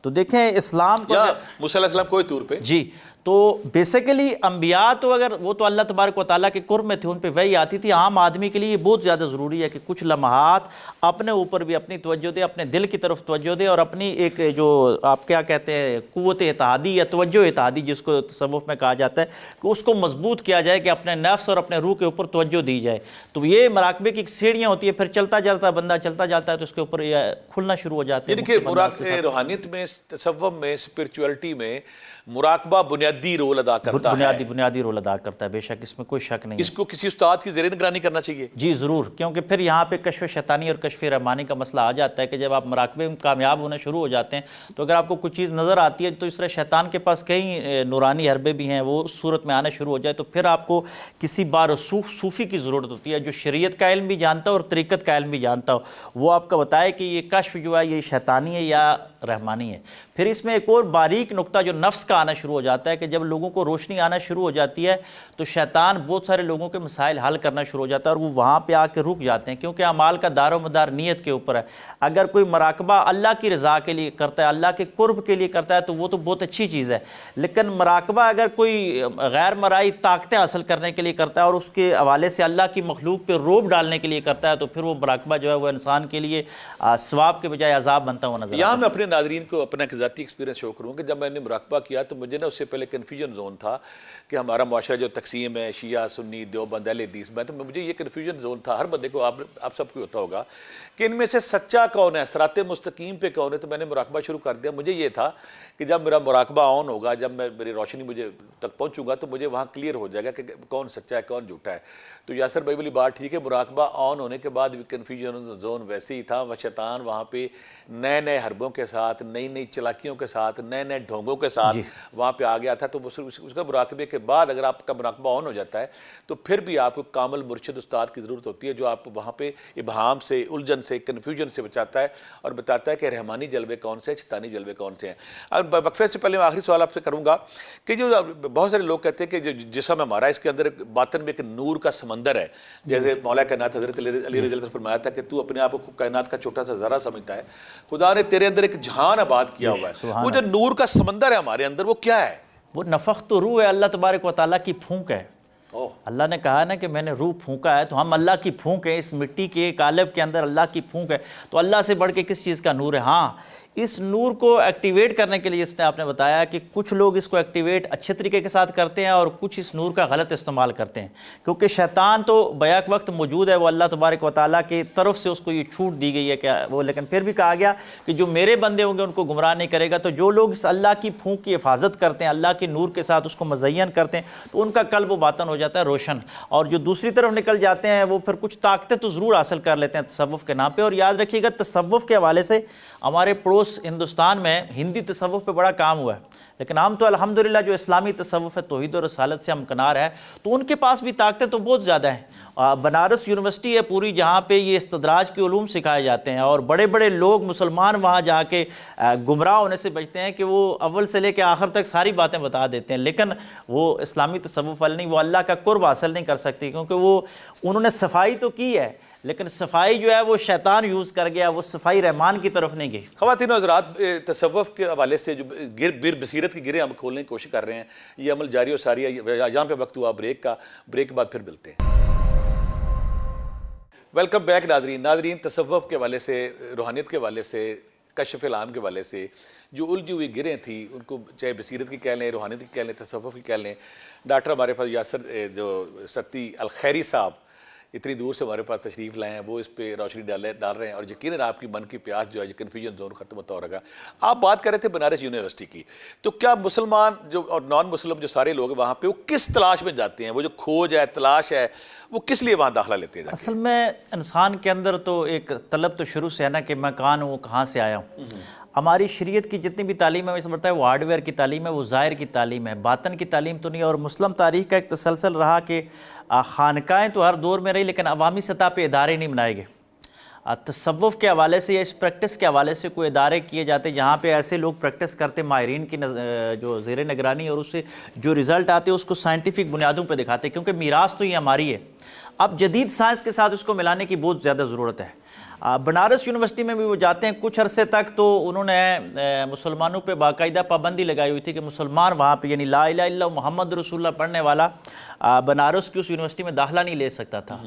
तो देखें इस्लाम को मूसा अलैहिस्सलाम कोई तौर पे जी, तो बेसिकली अम्बिया तो अगर वो तो अल्लाह तबारक व तआला के कुर्ब में थे, उन पे वही आती थी। आम आदमी के लिए ये बहुत ज़्यादा ज़रूरी है कि कुछ लम्हात अपने ऊपर भी अपनी तवज्जो दे, अपने दिल की तरफ तवज्जो दे, और अपनी एक जो आप क्या कहते हैं क़ुव्वत इत्तेहादी या तवज्जो इत्तेहादी जिसको तसव्वुफ में कहा जाता है, कि उसको मजबूत किया जाए, कि अपने नफ्स और अपने रूह के ऊपर तवज्जो दी जाए। तो ये मराकबे की सीढ़ियाँ होती है, फिर चलता चलता बंदा चलता जाता है तो उसके ऊपर खुलना शुरू हो जाता है। देखिए रूहानियत में, तसव्वुफ में, स्पिरिचुअलिटी में मुराकबा बुनियादी रोल अदा करता है, बुनियादी रोल अदा करता है, बेशक इसमें कोई शक नहीं। इसको किसी उस्ताद की ज़ेरे निगरानी करना चाहिए? जी ज़रूर, क्योंकि फिर यहाँ पे कश्फ शैतानी और कश्फ रहमानी का मसला आ जाता है कि जब आप मुराकबे में कामयाब होना शुरू हो जाते हैं तो अगर आपको कुछ चीज़ नज़र आती है तो इस तरह शैतान के पास कई नूरानी हरबे भी हैं, वो उस सूरत में आना शुरू हो जाए तो फिर आपको किसी बारसूख सूफ़ी की ज़रूरत होती है जो शरीयत का इल्म भी जानता हो और तरीक़त का इल्म भी जानता हो, वो आपका बताए कि ये कश्फ जो है ये शैतानी है या रहमानी है। फिर इसमें एक और बारीक नुक्ता जो नफ्स का आना शुरू हो जाता है कि जब लोगों को रोशनी आना शुरू हो जाती है तो शैतान बहुत सारे लोगों के मसाइल हल करना शुरू हो जाता है और वो वहाँ पे आके रुक जाते हैं, क्योंकि अमाल का दारो मदार नीयत के ऊपर है। अगर कोई मराकबा अल्लाह की रज़ा के लिए करता है, अल्लाह के कुर्ब के लिए करता है तो वो तो बहुत अच्छी चीज़ है, लेकिन मराकबा अगर कोई गैर मराई ताकतें हासिल करने के लिए करता है और उसके हवाले से अल्लाह की मखलूक पर रोब डालने के लिए करता है तो फिर वो मराकबा जो है वो इंसान के लिए सवाब के बजाय अजाब बनता हुआ नजर। यहाँ मैं अपने नाज़रीन को अपना एक ज़ाती एक्सपीरियंस शो करूँ कि जब मैंने मुराकबा किया तो मुझे ना उससे पहले कन्फ्यूजन जोन था कि हमारा मुआशरा जो तकसीम है शिया सुन्नी देवबंद अहले हदीस में, तो मुझे ये कन्फ्यूजन जोन था, हर बंदे को आप सबको होता होगा कि इनमें से सच्चा कौन है, सिराते मुस्तकीम पे कौन है। तो मैंने मुराकबा शुरू कर दिया। मुझे ये था कि जब मेरा मुराकबा ऑन होगा, जब मेरी रोशनी मुझे तक पहुँचूंगा तो मुझे वहाँ क्लियर हो जाएगा कि कौन सच्चा है कौन झूठा है। तो यासर भाई वाली बात ठीक है, मुराकबा ऑन होने के बाद भी कन्फ्यूजन जोन वैसे ही था। वह शैतान वहाँ पे नए नए हरबों के साथ, नई नई चलाकियों के साथ, नए नए ढोंगों के साथ वहाँ पे आ गया था। तो उसका मुराकबे के बाद अगर आपका मुराकबा ऑन हो जाता है तो फिर भी आपको कामिल मुर्शिद उस्ताद की ज़रूरत होती है जो आप वहाँ पे इबहाम से, उलझन से, कन्फ्यूजन से बचाता है और बताता है कि रहमानी जलवे कौन से हैं, शैतानी जलवे कौन से हैं। अब वक्फे से पहले मैं आखिरी सवाल आपसे करूँगा कि जो बहुत सारे लोग कहते हैं कि जो जिस्म हमारा इसके अंदर बातन में एक नूर का समंदर है, जैसे मौला कायनात हज़रत अली रज़ी अल्लाह ने फरमाया था कि तू अपने आप को कायनात का छोटा सा ज़रा समझता है, खुदा ने तेरे अंदर एक जहान आबाद किया हुआ है। वो जो नूर का समंदर है हमारे अंदर वो क्या है? वो नफ़ख्त रूह है, अल्लाह तबारक व तआला की फूंक है। अल्लाह ने कहा ना कि मैंने रूह फूंका है, तो हम अल्लाह की फूंक है, इस मिट्टी के कालब के अंदर अल्लाह की फूंक है, तो अल्लाह से बढ़ के किस चीज़ का नूर है। हाँ, इस नूर को एक्टिवेट करने के लिए इसने आपने बताया कि कुछ लोग इसको एक्टिवेट अच्छे तरीके के साथ करते हैं और कुछ इस नूर का गलत इस्तेमाल करते हैं, क्योंकि शैतान तो बैक वक्त मौजूद है, वो अल्लाह तबारक व तआला की तरफ से उसको ये छूट दी गई है क्या वो, लेकिन फिर भी कहा गया कि जो मेरे बंदे होंगे उनको गुमराह नहीं करेगा। तो जो लोग इस अल्लाह की फूंक की हिफाजत करते हैं, अल्लाह के नूर के साथ उसको मज़य्यन करते हैं, तो उनका कल्ब व बातन हो जाता है रोशन, और जो दूसरी तरफ निकल जाते हैं वो फिर कुछ ताकतें तो ज़रूर हासिल कर लेते हैं तसव्वुफ़ के नाम पर। और याद रखिएगा, तसव्वुफ़ के हवाले से हमारे पड़ोस हिंदुस्तान में हिंदी तसव्वुफ़ पे बड़ा काम हुआ है, लेकिन हम तो अल्हम्दुलिल्लाह जो इस्लामी तसव्वुफ़ है, तौहीद और रसालत से हमकनार है, तो उनके पास भी ताकतें तो बहुत ज़्यादा हैं। बनारस यूनिवर्सिटी है पूरी, जहाँ पे ये इस्तदराज के उलूम सिखाए जाते हैं, और बड़े बड़े लोग मुसलमान वहाँ जाके गुमराह होने से बचते हैं कि वो अव्वल से लेकर आखिर तक सारी बातें बता देते हैं, लेकिन वो इस्लामी तसव्वुफ़ वाले नहीं, वो अल्लाह का कुर्ब हासिल नहीं कर सकती, क्योंकि वो उन्होंने सफाई तो की है, लेकिन सफाई जो है वो शैतान यूज़ कर गया, वो सफाई रहमान की तरफ नहीं गई। ख़वातीन हज़रात, तसव्वुफ़ के हवाले से जो बिर बसीरत की गिरें हम खोलने की कोशिश कर रहे हैं, ये अमल जारी और सारी है। यहाँ पे वक्त हुआ ब्रेक का, ब्रेक के बाद फिर मिलते हैं। वेलकम बैक नादरीन, तसव्वुफ़ के हवाले से, रूहानियत के हवाले से, कश्फ़ आम के हवाले से जो उलझी हुई गिरें थी, उनको चाहे बसीरत की कह लें, रूहानियत की कह लें, तसव्वुफ़ की कह लें। डॉक्टर हमारे पास यासर जो सत्ती अल खैरी साहब इतनी दूर से हमारे पास तशरीफ़ लाए हैं, वो इस पर रोशनी डाल रहे हैं, और यकीनन आपकी मन की प्यास जो है, कन्फ्यूजन जोन ख़त्म होता होगा। आप बात कर रहे थे बनारस यूनिवर्सिटी की, तो क्या मुसलमान जो और नॉन मुस्लिम जो सारे लोग वहाँ पे, वो किस तलाश में जाते हैं? वो जो खोज है, तलाश है, वो किस लिए वहाँ दाखिला लेते हैं? असल में इंसान के अंदर तो एक तलब तो शुरू से है ना कि मैं कौन हूँ, कहाँ से आया हूँ। हमारी शरीयत की जितनी भी तालीम है, मैं समझता है वो हार्डवेयर की तालीम है, वो ज़ाहिर की तालीम है, बातन की तालीम तो नहीं। और मुस्लिम तारीख़ का एक तसलसल रहा कि खानकाएँ तो हर दौर में रही, लेकिन अवामी सतह पे इदारे नहीं बनाए गए। तसव्वुफ़ के हवाले से या इस प्रैक्टिस के हवाले से कोई इदारे किए जाते जहाँ पे ऐसे लोग प्रैक्टिस करते, माहिरीन की जो ज़ेर निगरानी, और उससे जो रिज़ल्ट आते उसको साइंटिफिक बुनियादों पे दिखाते, क्योंकि मीरास तो ये हमारी है। अब जदीद साइंस के साथ उसको मिलाने की बहुत ज़्यादा ज़रूरत है। बनारस यूनिवर्सिटी में भी वो जाते हैं, कुछ अरसे तक तो उन्होंने मुसलमानों पे बाकायदा पाबंदी लगाई हुई थी कि मुसलमान वहाँ पे, यानी ला इलाहा इल्लल्लाह मुहम्मद रसूलुल्लाह पढ़ने वाला बनारस की उस यूनिवर्सिटी में दाखिला नहीं ले सकता था।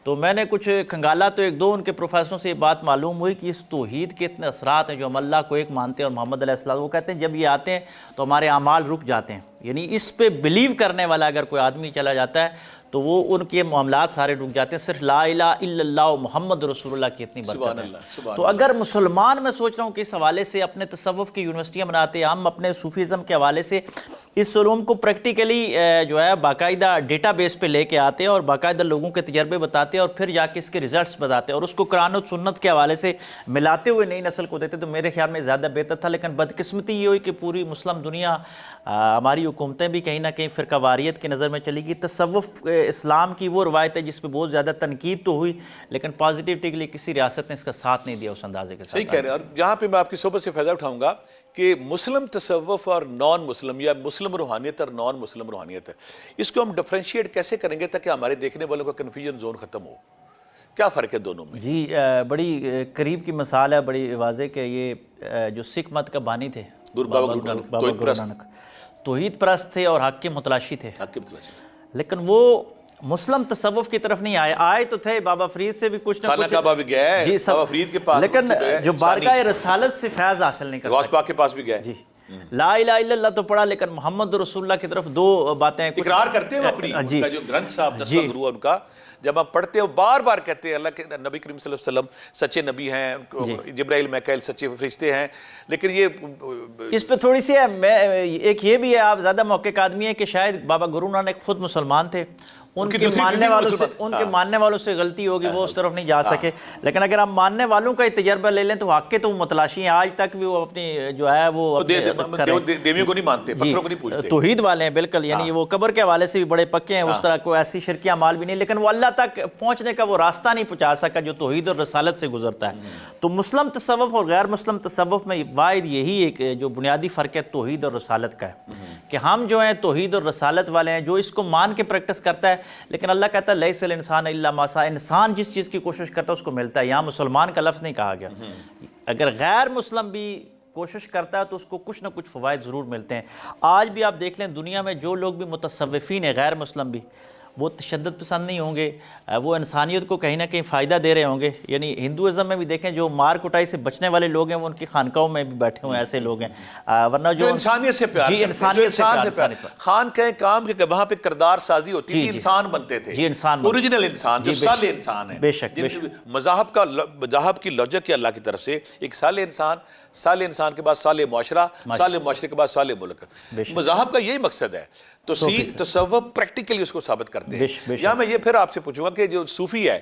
तो मैंने कुछ खंगाला, तो एक दो उनके प्रोफेसरों से ये बात मालूम हुई कि इस तौहीद के इतने असरात हैं, जो हम अल्लाह को एक मानते हैं और मोहम्मद अलैहिस्सलाम, वो कहते हैं जब ये आते हैं तो हमारे अमाल रुक जाते हैं। यानी इस पे बिलीव करने वाला अगर कोई आदमी चला जाता है तो वो उनके मामलात सारे रुक जाते हैं, सिर्फ ला इलाहा इल्लल्लाह मुहम्मद रसूलुल्लाह की इतनी बरकत है। तो अगर मुसलमान, मैं सोच रहा हूँ कि इस हवाले से अपने तसव्वुफ़ की यूनिवर्सिटियाँ बनाते हैं, हम अपने सूफीज़म के हवाले से इस उलूम को प्रैक्टिकली जो है बाकायदा डेटा बेस पे लेके आते हैं और बाकायदा लोगों के तजर्बे बताते हैं, और फिर जाके इसके रिजल्ट्स बताते हैं, और उसको कुरान और सुन्नत के हवाले से मिलाते हुए नई नस्ल को देते, तो मेरे ख्याल में ज़्यादा बेहतर था। लेकिन बदकिस्मती ये हुई कि पूरी मुस्लिम दुनिया, हमारी हुकूमतें भी कहीं ना कहीं फ़िरक़ावारियत की नज़र में चली गई। तसव्वुफ़ इस्लाम की वो रवायत है जिस पर बहुत ज़्यादा तनकीद तो हुई, लेकिन पॉजिटिविटी के लिए किसी रियासत ने इसका साथ नहीं दिया उस अंदाजे के साथ। सही कह रहे हैं। और जहाँ पे मैं आपकी सोबत से फ़ायदा उठाऊंगा कि मुस्लिम तसव्वुफ़ और नॉन मुस्लिम, या मुस्लिम रूहानियत और नॉन मुस्लिम रूहानियत है, इसको हम डिफ्रेंशिएट कैसे करेंगे ताकि हमारे देखने वालों का कन्फ्यूजन जोन ख़त्म हो? क्या फ़र्क है दोनों में? जी, बड़ी करीब की मिसाल है, बड़ी वाज़े कि ये जो सिख मत का बानी थे बाबा गुरु नानक, तौहीद परस्त थे और हक़ के मुतलाशी थे, लेकिन वो मुस्लिम तसव्वुफ़ की तरफ नहीं आए तो थे, बाबा फरीद से भी कुछ ना कुछ भी गए जी, बाबा फरीद के पास, लेकिन जो बारगाह रसालत से फैज़ हासिल नहीं कर गौस पाक के पास भी गए जी। ला इलाहा इल्लल्लाह तो पढ़ा, लेकिन मोहम्मद रसूलुल्लाह की तरफ दो बातें इकरार करते हैं अपनी, उनका जो ग्रंथ साहब 10वां गुरु है उनका, जब हम पढ़ते हैं बार बार कहते हैं अल्लाह के नबी करीम सल्लल्लाहु अलैहि वसल्लम सच्चे नबी हैं, जिब्राइल मैकाइल सच्चे फरिश्ते हैं। लेकिन ये इस पे थोड़ी सी है, मैं एक ये भी है, आप ज़्यादा मौके का आदमी है कि शायद बाबा गुरु नानक खुद मुसलमान थे, उनके मानने वालों से गलती होगी, वो उस तरफ नहीं जा सके। लेकिन अगर हम मानने वालों का ही तजर्बा ले लें तो हक़ के तो मुतलाशी हैं, आज तक भी वो अपनी जो है वो देवियों को नहीं मानते, पत्थरों को नहीं पूजते, तौहीद वाले हैं बिल्कुल। यानी वो कब्र के हवाले से भी बड़े पक्के हैं, उस तरह को ऐसी शिरकिया माल भी नहीं, लेकिन वो अल्लाह तक पहुँचने का वो रास्ता नहीं पहुँचा सका जो तौहीद और रसालत से गुजरता है। तो मुस्लिम तसव्वुफ़ और गैर मुस्लिम तसव्वुफ़ में वाहिद यही एक जो बुनियादी फ़र्क है तौहीद और रसालत का है कि हम जो हैं तौहीद और रसालत वाले हैं, जो इसको मान के प्रैक्टिस करता है। लेकिन अल्लाह कहता है लैसल इंसान इल्ला मा सा, इंसान जिस चीज़ की कोशिश करता है उसको मिलता है। यहाँ मुसलमान का लफ्ज़ नहीं कहा गया। अगर गैर मुस्लिम भी कोशिश करता है तो उसको कुछ ना कुछ फ़वाइद ज़रूर मिलते हैं। आज भी आप देख लें दुनिया में जो लोग भी मुतसव्विफ़ीन हैं गैर मुस्लिम भी, वो तशद्दुद पसंद नहीं होंगे, वो इंसानियत को कहीं ना कहीं फ़ायदा दे रहे होंगे। यानी हिंदुज़म में भी देखें जो मार कुटाई से बचने वाले लोग हैं वो उनकी खानकाहों में भी बैठे हुए ऐसे लोग हैं, वरना जो इंसानियत से प्यार जी करते हैं, इंसानियत जो इंसान से प्यार। इंसानियत से खान के काम के वहां पे किरदार साजी होती थी, जी, इंसान बनते थे, जी, इंसान ओरिजिनल इंसान, जो जी, साले इंसान है, बेशक, मज़हब की लॉजिक है अल्लाह की तरफ से, एक साले इंसान के बाद साले मुआशरा, साले मुआशरे के बाद साले मुल्क। मज़हब का यही मकसद है। तो तसव्वुफ प्रैक्टिकली उसको साबित करते हैं। या मैं ये फिर आपसे पूछूंगा कि जो सूफी है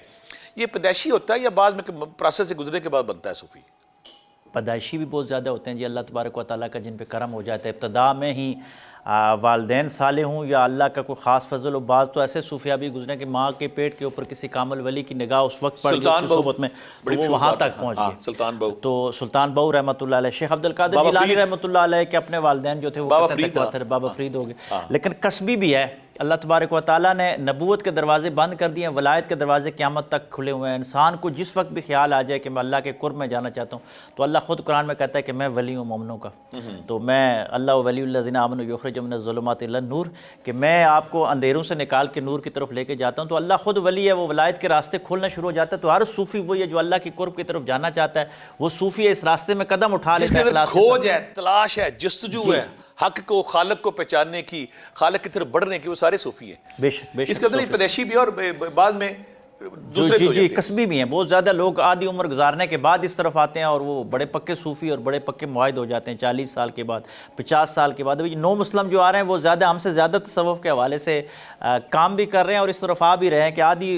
ये पैदाइशी होता है या बाद में प्रोसेस से गुजरने के बाद बनता है सूफी? पैदाइशी भी बहुत ज़्यादा होते हैं जी, अल्लाह तबारक व तआला का जिन पे करम हो जाता है, इब्तदा में ही वालदैन साले हों या अल्लाह का कोई ख़ास फजल हो। बाज़ तो ऐसे सूफिया भी गुजरे कि माँ के पेट के ऊपर किसी कामल वली की निगाह उस वक्त पड़ गई सोबत में, तो वो वहाँ तक पहुँच गए। सुल्तान बहू रहमतुल्लाह अलैह, शेख अब्दुल कादिर जिलानी रहमतुल्लाह अलैह के अपने वालदैन जो थे वो बाबा फरीद हो गए। लेकिन कसबी भी है, अल्लाह तबारक व तआला ने नबूवत के दरवाजे बंद कर दिए हैं, वलायत के दरवाजे क़यामत तक खुले हुए हैं। इंसान को जिस वक्त भी ख्याल आ जाए कि मैं अल्लाह के कुर्ब में जाना चाहता हूँ, तो अल्लाह ख़ुद कुरान में कहता है कि मैं वली हूँ मोमिनों का। तो मैं अल्लाह वलीयुल्लज़ीना आमनू युख़रिजुहुम मिनज़्ज़ुलुमाति इलन नूर, कि मैं आपको अंधेरों से निकाल के नूर की तरफ लेके जाता हूँ। तो अल्लाह ख़ुद वली है, वो वलायत के रास्ते खोलना शुरू हो जाता है। तो हर सूफ़ी वही है जो अल्लाह की कुर्ब की तरफ जाना चाहता है, वो सूफ़ी है, इस रास्ते में कदम उठा लेता है। खोज है, तलाश है, जस्तजू है हक को, खालिक को पहचानने की, खालिक की तरफ बढ़ने की, वो सारे सूफी हैं। बेशक इसके अंदर पैदाइशी भी और बाद में दूसरे भी हो जाते हैं। कसबी भी हैं। बहुत ज़्यादा लोग आधी उम्र गुजारने के बाद इस तरफ आते हैं और वो बड़े पक्के सूफ़ी और बड़े पक्के मुआहिद हो जाते हैं 40 साल के बाद, 50 साल के बाद। अभी नो मुस्लिम जो आ रहे हैं वो ज़्यादा हमसे ज़्यादा तसव्वुफ़ के हवाले से काम भी कर रहे हैं और इस तरफ आ भी रहे हैं कि आधी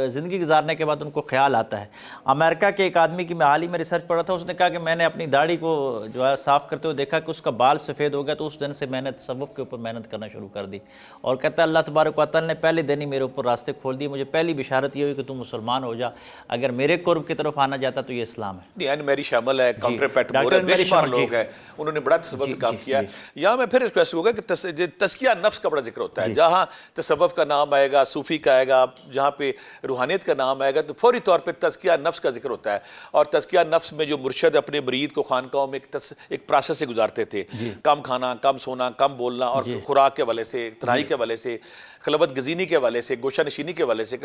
ज़िंदगी गुजारने के बाद उनको ख्याल आता है। अमेरिका के एक आदमी की मैं हाल ही में रिसर्च पढ़ा था, उसने कहा कि मैंने अपनी दाढ़ी को जो है साफ़ करते हुए देखा कि उसका बाल सफ़ेद हो गया, तो उस दिन से मैंने तसव्वुफ़ के ऊपर मेहनत करना शुरू कर दी। और कहता है अल्लाह तबारक व तआला ने पहले दिन ही मेरे ऊपर रास्ते खोल दिए। मुझे पहली बिशारत ये हुई कि तू मुसलमान हो जा, अगर मेरे कुर्ब की तरफ आना जाता तो ये इस्लाम है। एन मैरी शामिल है, काउंटरपैट बेशुमार लोग हैं, उन्होंने बड़ा तसव्वुफ़ काम किया। यहाँ मैं फिर रिक्वेस्ट होगा कि तज़किया नफ्स का बड़ा जिक्र होता है। जहाँ तसव्वुफ़ का नाम आएगा, सूफ़ी का आएगा, जहाँ पे रूहानियत का नाम आएगा, तो फौरी तौर पर तज़किया नफ्स का जिक्र होता है। और तज़किया नफ्स में जो मुर्शद अपने मरीद को खानकाहों में एक प्रोसेस से गुजारते थे, कम खाना, कम सोना, कम बोलना, और खुराक के हवाले से, तन्हाई के हवाले से, खलवत गज़ीनी के हवाले से, गोशा नशीनी के हवाले से।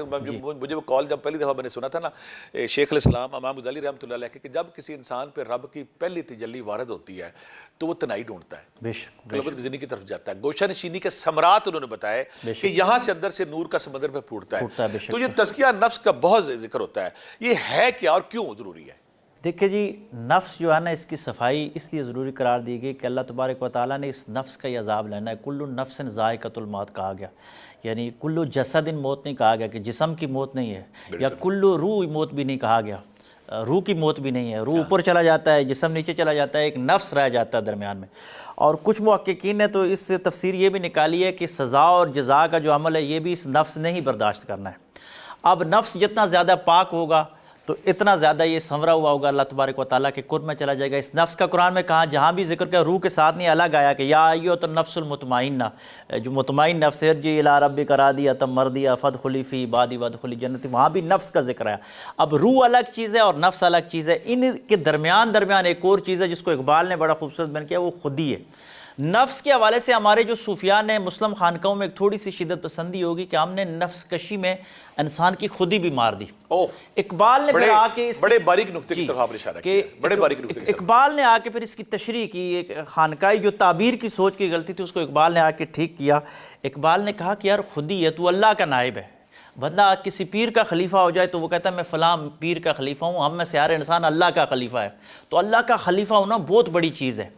मुझे वो कॉल जब पहली दफ़ा मैंने सुना था ना शेख अलैहिस्सलाम इमाम गज़ाली रहमतुल्लाह अलैह कि जब किसी इंसान पे रब की पहली तजल्ली वारद होती है तो वो तनाई ढूंढता है, खलवत गज़ीनी की तरफ जाता है। गोशा नशीनी के समरात उन्होंने बताया कि यहाँ से अंदर से नूर का समंदर पे फूटता है। तो ये तज़किया नफ्स का बहुत जिक्र होता है, ये है क्या और क्यों ज़रूरी है? देखिए जी, नफ्स जो है ना, इसकी सफाई इसलिए ज़रूरी करार दी गई कि अल्लाह तबारक व तआला ने इस नफ्स का अज़ाब लेना है। कुल्लु नफ्सिन ज़ाइक़तुल मौत कहा गया, यानी कुल्लु जसदिन मौत नहीं कहा गया कि जिस्म की मौत नहीं है, या कुल्लु रूह मौत भी नहीं कहा गया, रूह की मौत भी नहीं है। रूह ऊपर चला जाता है, जिस्म नीचे चला जाता है, एक नफ्स रह जाता है दरमियान में। और कुछ मुहक्किकीन ने तो इससे तफसीर ये भी निकाली है कि सज़ा और जज़ा का जो अमल है ये भी इस नफ्स ने ही बर्दाश्त करना है। अब नफ्स जितना ज़्यादा पाक होगा तो इतना ज़्यादा ये संवरा हुआ होगा, अल्लाह तबारक व तआला के कुर्ब में चला जाएगा। इस नफ्स का कुरान में कहा, जहाँ भी जिक्र किया रूह के साथ नहीं अलग आया कि या अय्युहा तो नफ्सुल मुतमइन्ना, जो मुतमइन नफ्स इरजी इला रब्बिका रादिया तम मर्दिया फदखुली फी इबादी वदखुली जन्नती, वहाँ भी नफ्स का जिक्र आया। अब रूह अलग चीज़ है और नफ्स अलग चीज़ है। इनके दरमियान एक और चीज़ है जिसको इकबाल ने बड़ा खूबसूरत बयान किया, वो खुदी है। नफ्स के हवाले से हमारे जो सूफिया ने मुस्लिम खानकाहों में एक थोड़ी सी शिद्दत पसंदी होगी कि हमने नफ्स कशी में इंसान की खुदी भी मार दी। इकबाल ने फिर आके बड़े बारीक नुक्ते की तरफ आपने इशारा किया, बड़े बारीक नुक्ते। इकबाल ने आके फिर इसकी तशरीह की, एक खानकाई जो ताबीर की सोच की गलती थी उसको इकबाल ने आके ठीक किया। इकबाल ने कहा कि यार खुदी है, तू अल्लाह का नायब है। बंदा किसी पीर का खलीफा हो जाए तो वो कहता है मैं फ़लाँ पीर का खलीफा हूँ, हम में से हर इंसान अल्लाह का खलीफा है। तो अल्लाह का खलीफा होना बहुत बड़ी चीज़ है।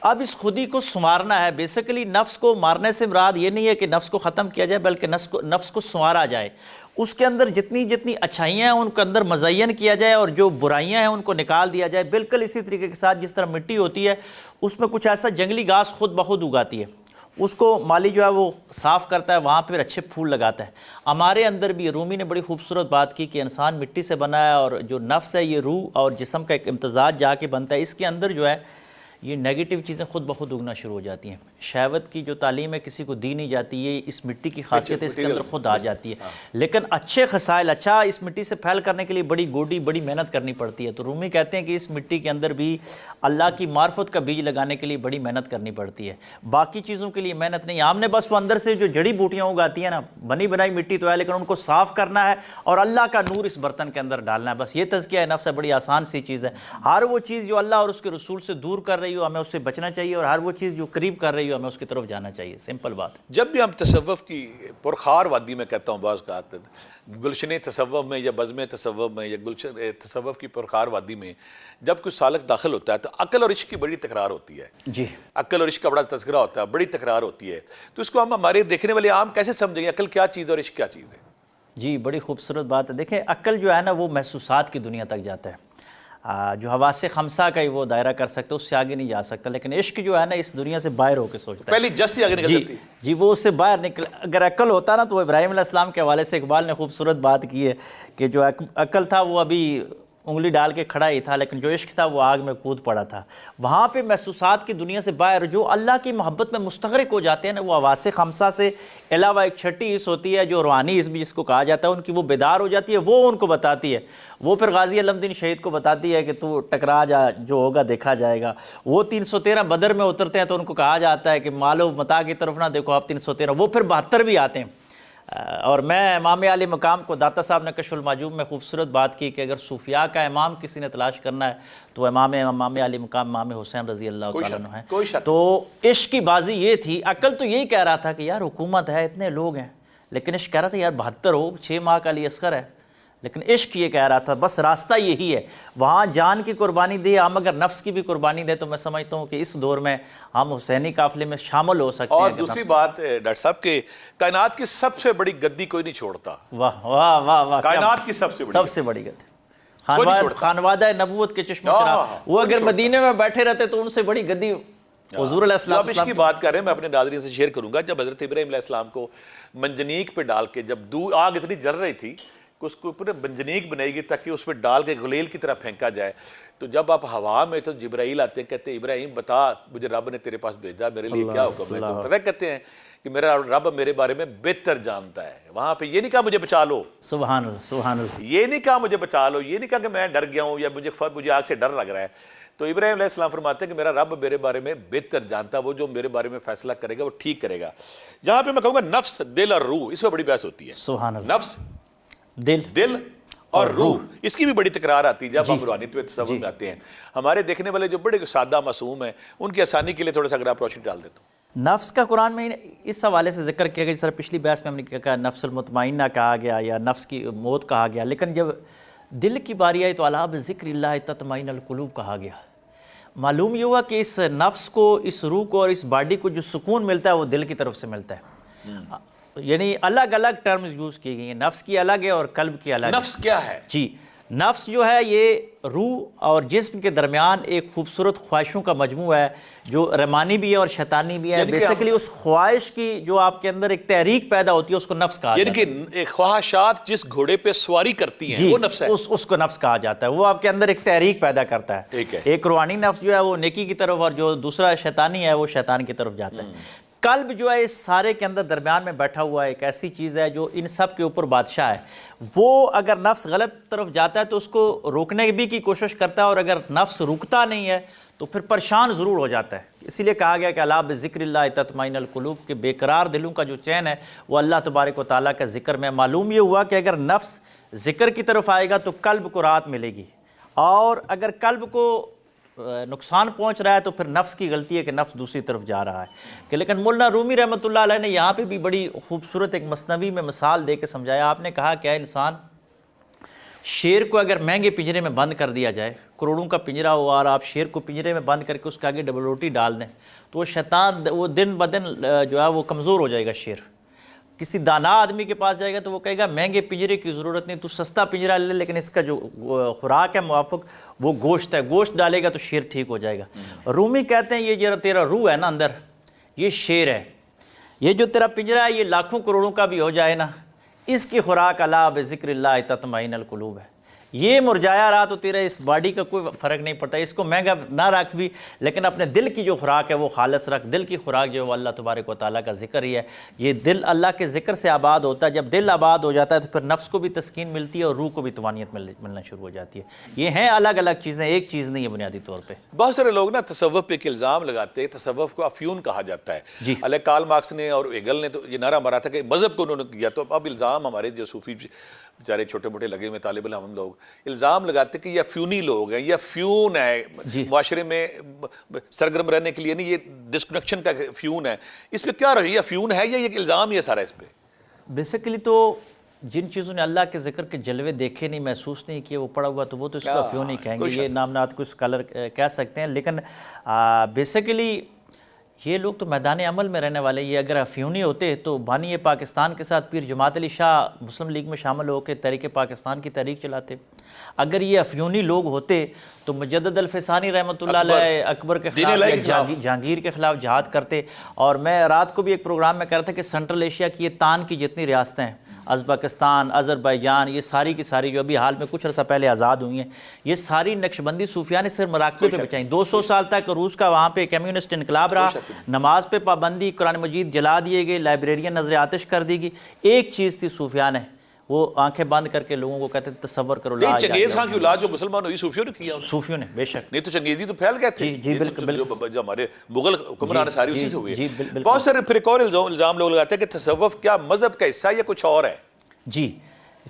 अब इस खुदी को संवारना है। बेसिकली नफ्स को मारने से मुराद ये नहीं है कि नफ्स को ख़त्म किया जाए, बल्कि नफ्स को संवारा जाए। उसके अंदर जितनी जितनी अच्छाइयाँ हैं उनके अंदर मज़य्यन किया जाए और जो बुराइयाँ हैं उनको निकाल दिया जाए। बिल्कुल इसी तरीके के साथ जिस तरह मिट्टी होती है उसमें कुछ ऐसा जंगली घास खुद ब खुद उगाती है, उसको माली जो है वो साफ़ करता है, वहाँ पर अच्छे फूल लगाता है। हमारे अंदर भी रूमी ने बड़ी खूबसूरत बात की कि इंसान मिट्टी से बना है और जो नफ्स है ये रूह और जिस्म का एक इम्तज़ाज जाके बनता है। इसके अंदर जो है ये नेगेटिव चीज़ें खुद ब खुद उगना शुरू हो जाती हैं। शहवत की जो तालीम है किसी को दी नहीं जाती, ये इस मिट्टी की खासियत है, इसके अंदर खुद आ जाती है। लेकिन अच्छे खसाइल, अच्छा इस मिट्टी से फैल करने के लिए बड़ी मेहनत करनी पड़ती है। तो रूमी कहते हैं कि इस मिट्टी के अंदर भी अल्लाह की मार्फत का बीज लगाने के लिए बड़ी मेहनत करनी पड़ती है। बाकी चीज़ों के लिए मेहनत नहीं, हमने बस वो अंदर से जो जड़ी बूटियाँ उगाती हैं ना, बनी बनाई मिट्टी तो है, लेकिन उनको साफ़ करना है और अल्लाह का नूर इस बर्तन के अंदर डालना है। बस ये तज़किया नफ्स है, बड़ी आसान सी चीज़ है। हर वो चीज़ जो अल्लाह और उसके रसूल से दूर कर रही हो हमें उससे बचना चाहिए, और हर वो चीज़ जो करीब कर रही हो हमें उसकी तरफ जाना चाहिए। सिंपल बात। जब भी हम तसव्वुफ की पुरखार वादी में, कहता हूँ बाज़ का गुलशन तसव्वुफ में या बज़्म तसव्वुफ में या गुलशन तसव्वुफ की पुरखार वादी में जब कोई सालक दाखिल होता है तो अक्ल और इश्क की बड़ी तकरार होती है जी। अक्ल और इश्क का बड़ा तज़किरा होता है, बड़ी तकरार होती है। तो इसको हम हमारे देखने वाले आम कैसे समझेंगे, अक्ल क्या चीज़ है और इश्क क्या चीज़ है? जी, बड़ी खूबसूरत बात है। देखें, अक्ल जो है ना वो महसूसात की दुनिया तक जाता है, जो हवासे खमसा का ही वो दायरा कर सकते, उससे आगे नहीं जा सकता। लेकिन इश्क जो है ना इस दुनिया से बाहर होकर सोचता है, पहली जस्ट ही आगे निकल जाती है। जी, वो उससे बाहर निकल। अगर अक्ल होता ना तो इब्राहिम अलैहिस्सलाम के हवाले से इकबाल ने खूबसूरत बात की है कि जो अक्ल था वो अभी उंगली डाल के खड़ा ही था, लेकिन जो इश्क था वो आग में कूद पड़ा था। वहाँ पे महसूसात की दुनिया से बाहर जो अल्लाह की मोहब्बत में मुस्तग़रिक़ हो जाते हैं ना, वो हवासे खमसा से अलावा एक छठी हिस्स होती है जो रूहानी हिस्स भी जिसको कहा जाता है, उनकी वो बेदार हो जाती है, वो उनको बताती है। वो फिर गाजी अलमदीन शहीद को बताती है कि तू टकरा जा, जो होगा देखा जाएगा। वो 313 बदर में उतरते हैं तो उनको कहा जाता है कि मालो मता की तरफ ना देखो आप 313, वो फिर 72 भी आते हैं। और मैं इमाम आली मकाम को दाता साहब ने कशफुल माजूब में खूबसूरत बात की कि अगर सूफिया का इमाम किसी ने तलाश करना है तो इमाम आली मकाम इमाम हुसैन रज़ी अल्लाह तआला अन्हु है। तो इश्क की बाजी ये थी। अक्ल तो यही कह रहा था कि यार हुकूमत है, इतने लोग हैं, लेकिन इश्क कह रहा था यार 72 हो, 6 माह का अली असगर है। लेकिन इश्क ये कह रहा था बस रास्ता यही है, वहाँ जान की कुर्बानी दे, हम अगर नफ्स की भी कुर्बानी दे तो मैं समझता हूँ कि इस दौर में हम हुसैनी काफिले में शामिल हो सकते हैं। और दूसरी बात डॉक्टर साहब के कायनात की सबसे बड़ी गद्दी कोई नहीं छोड़ता। वाह वाह वाह वाह, कायनात की सबसे बड़ी गद्दी खानवादा नबूवत के चश्मे चराग, वो अगर मदीने में बैठे रहते तो उनसे बड़ी गद्दी हुजूर अलैहिस्सलाम। इसकी बात कर रहे हैं, मैं अपने नाज़रीन से शेयर करूंगा। जब हज़रत इब्राहीम अलैहिस्सलाम को मंजनीक पे डाल के, जब आग इतनी जल रही थी उसको पूरे मंजनीक बनाएगी ताकि उस पर डाल के गुलेल की तरह फेंका जाए, तो जब आप हवा में तो जिब्राइल आते हैं, कहते हैं इब्राहिम बता मुझे रब ने तेरे पास भेजा, मेरे लिए क्या हुक्म है? तो पता कहते हैं कि मेरा रब मेरे बारे में बेहतर जानता है। वहां पे ये नहीं कहा मुझे बचा लो, सुभान अल्लाह सुभान अल्लाह, ये नहीं कहा मुझे बचा लो, ये नहीं कहा कि मैं डर गया हूँ या मुझे आग से डर लग रहा है। तो इब्राहिम अलैहिस्सलाम फरमाते हैं कि मेरा रब मेरे बारे में बेहतर जानता है, वो जो मेरे बारे में फैसला करेगा वो ठीक करेगा। जहां पे मैं कहूँगा नफ्स, दिल और रूह, इसमें बड़ी बहस होती है। सुभान अल्लाह। नफ्स, दिल और रूह, इसकी भी बड़ी तकरार आती है जब हम रूहानियत में तसव्वुफ में आते हैं। हमारे देखने वाले जो बड़े सादा मासूम हैं, उनकी आसानी के लिए थोड़ा सा अगर आप रोशनी डाल देते हो। नफ्स का कुरान में इस हवाले से जिक्र किया गया, जिस तरह पिछली बहस में हमने कहा नफ्सुल मुतमइन्ना कहा गया या नफ्स की मौत कहा गया, लेकिन जब दिल की बारी आई तो अला बिज़िक्रिल्लाह तत्मइन्नुल कुलूब कहा गया। मालूम ये हुआ कि इस नफ्स को, इस रूह को और इस बॉडी को जो सुकून मिलता है वो दिल की तरफ से मिलता है। यानी अलग अलग टर्म्स यूज़ की गई हैं, नफ्स की अलग है और कल्ब की अलग है। नफ्स क्या है? जी, नफ्स जो है ये रूह और जिस्म के दरमियान एक खूबसूरत ख्वाहिशों का मजमू है, जो रहमानी भी है और शैतानी भी है। बेसिकली उस ख्वाहिश की जो आपके अंदर एक तहरीक पैदा होती है उसको नफ्स कहा जाता है। यानी कि ख्वाहिशात जिस घोड़े पे सवारी करती हैं वो नफ्स है, उसको नफ्स कहा जाता है। वो आपके अंदर एक तहरीक पैदा करता है। ठीक है। एक रूहानी नफ्स जो है वो नेकी की तरफ, और जो दूसरा शैतानी है वो शैतान की तरफ जाता है। कल्ब जो है इस सारे के अंदर दरमियान में बैठा हुआ है, एक ऐसी चीज़ है जो इन सब के ऊपर बादशाह है। वो अगर नफ्स गलत तरफ जाता है तो उसको रोकने भी की कोशिश करता है, और अगर नफ्स रुकता नहीं है तो फिर परेशान ज़रूर हो जाता है। इसीलिए कहा गया कि अला बिज़िक्रिल्लाह तत्मइन्नुल कुलूब, के बेकरार दिलों का जो चैन है वो अल्लाह तबारक व तआला का जिक्र में। मालूम ये हुआ कि अगर नफ्स जिक्र की तरफ आएगा तो कल्ब को राहत मिलेगी, और अगर कल्ब को नुकसान पहुंच रहा है तो फिर नफ्स की गलती है कि नफ्स दूसरी तरफ जा रहा है। कि लेकिन मुल्ला रूमी रहमतुल्लाह अलैह ने यहाँ पे भी बड़ी खूबसूरत एक मसनवी में मिसाल दे के समझाया। आपने कहा क्या इंसान, शेर को अगर महंगे पिंजरे में बंद कर दिया जाए, करोड़ों का पिंजरा हो और आप शेर को पिंजरे में बंद करके उसके आगे डबल रोटी डाल दें तो वो शैतान वो दिन ब दिन जो है वो कमज़ोर हो जाएगा। शेर किसी दाना आदमी के पास जाएगा तो वो कहेगा महंगे पिंजरे की ज़रूरत नहीं, तू सस्ता पिंजरा ले, लेकिन इसका जो खुराक है मुआफ़िक वो गोश्त है, गोश्त डालेगा तो शेर ठीक हो जाएगा। रूमी कहते हैं ये जरा तेरा रूह है ना अंदर, ये शेर है, ये जो तेरा पिंजरा है ये लाखों करोड़ों का भी हो जाए ना, इसकी खुराक अला बिज़िक्रिल्लाह तत्मइन्नुल कुलूब है। ये मुरझाया रहा तो तेरा इस बॉडी का कोई फ़र्क नहीं पड़ता। इसको महंगा ना रख भी, लेकिन अपने दिल की जो खुराक है वो खालिस रख। दिल की खुराक जो है वो अल्लाह तबारक व तआला का ज़िक्र ही है। ये दिल अल्लाह के ज़िक्र से आबाद होता है। जब दिल आबाद हो जाता है तो फिर नफ्स को भी तस्कीन मिलती है और रूह को भी तवानियत मिलना शुरू हो जाती है। ये हैं अलग अलग चीज़ें, एक चीज़ नहीं है बुनियादी तौर पर। बहुत सारे लोग ना तसव्वुफ पे एक इल्ज़ाम लगाते हैं, तसव्वुफ को अफ्यून कहा जाता है। जी। कार्ल मार्क्स ने और हेगल ने तो ये नारा मारा था कि मज़हब को उन्होंने किया, तो अब इल्ज़ाम हमारे जो सूफी बेचारे छोटे मोटे लगे हुए तालिब इल्म हम लोग इल्ज़ाम लगाते कि ये अफ्यूनी लोग हैं, ये अफ्यून है, माशरे में सरगर्म रहने के लिए नहीं, ये डिस्कनेक्शन का अफ्यून है। इस पर क्या रही, अफ्यून है या ये इल्ज़ाम ही है सारा इस पर? बेसिकली तो जिन चीज़ों ने अल्लाह के ज़िक्र के जलवे देखे नहीं, महसूस नहीं किए, वो पड़ा हुआ तो वो तो इसको अफ्यून नहीं कहेंगे। ये नामनात कुछ कलर कह सकते हैं, लेकिन बेसिकली ये लोग तो मैदान अमल में रहने वाले। ये अगर अफ्यूनी होते तो बानी पाकिस्तान के साथ पीर जमात अली शाह मुस्लिम लीग में शामिल होकर तहरीक पाकिस्तान की तहरीक चलाते। अगर ये अफ्यूनी लोग होते तो मुजद्दद अल-फ़सानी रहमतुल्लाह अलैह अकबर के खिलाफ, जहांगीर के खिलाफ जहाद करते। और मैं रात को भी एक प्रोग्राम में कह रहा था कि सेंट्रल एशिया की ये तान की जितनी रियासतें हैं, अज़रबैजान, अज़रबैजान, ये सारी की सारी जो अभी हाल में कुछ अर्सा पहले आज़ाद हुई हैं, ये सारी नक्शबंदी सूफिया ने सिर्फ मराकबे पे बचाई। 200 साल तक रूस का वहाँ पे कम्युनिस्ट इनकलाब रहा, नमाज पे पाबंदी, कुरान मजीद जला दिए गए, लाइब्रेरियाँ नजर आतिश कर दी गई। एक चीज़ थी सूफिया ने, वो आंखें बंद करके लोगों को कहते तसव्वुर करो। चंगेज खान की औलाद जो मुसलमान हुई सूफियों ने किया, सूफियों ने, बेशक। नहीं तो चंगेजी तो फैल गए थे। जी बिल्कुल, जो हमारे मुगल हुक्मरान सारी उसी से हुए। बहुत सारे फिर एक और इल्जाम लोग लगाते हैं कि तसव्वुफ क्या मजहब का हिस्सा है या कुछ और है? जी,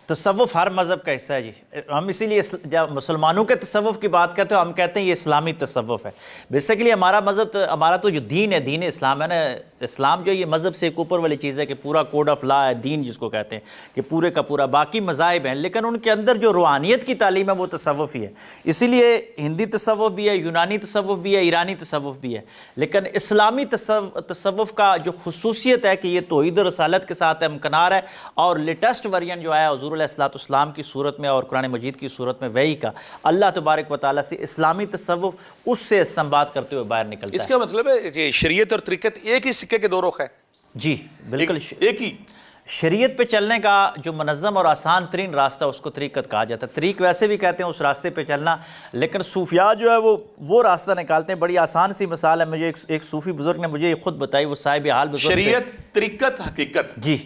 तसव्वुफ हर मज़हब का हिस्सा है जी। हम इसीलिए जब मुसलमानों के तसव्वुफ की बात करते हैं हम कहते हैं ये इस्लामी तसव्वुफ है। बेसिकली हमारा मज़हब, हमारा तो जो दीन है, दीन इस्लाम है ना, इस्लाम जो ये मज़हब से एक ऊपर वाली चीज़ है कि पूरा कोड ऑफ लॉ है, दीन जिसको कहते हैं कि पूरे का पूरा। बाकी मज़ाहिब हैं लेकिन उनके अंदर जो रूहानियत की तालीम है वो तसव्वुफ ही है। इसीलिए हिंदी तसव्वुफ भी है, यूनानी तसव्वुफ भी है, ईरानी तसव्वुफ भी है, लेकिन इस्लामी तसव्वुफ का जो खुसूसियत है कि ये तौहीद और रसालत के साथ इम्कनार है। और लेटेस्ट वर्जन जो है हुज़ूर अलैहिस्सलाम की सूरत में और कुरान मजीद की सूरत में वही का अल्लाह तबारक व तआला से इस्लामी तसव्वुफ उससे इस्तेंबात करते हुए बाहर निकलता है। इसका मतलब है शरीयत और तरीक़त एक ही सिक्के के दो रुख है? जी बिल्कुल, एक ही। शरीयत पे चलने का जो मुनज़्ज़म और आसान तरीन रास्ता उसको तरीक़त कहा जाता है। तरीक़ वैसे भी कहते हैं उस रास्ते पे चलना, लेकिन सूफिया जो है वो रास्ता निकालते हैं। बड़ी आसान सी मिसाल है, मुझे एक सूफ़ी बुज़ुर्ग ने मुझे खुद बताई, वो साहिब हाल बुज़ुर्ग। शरीयत, तरीक़त, हकीकत। जी,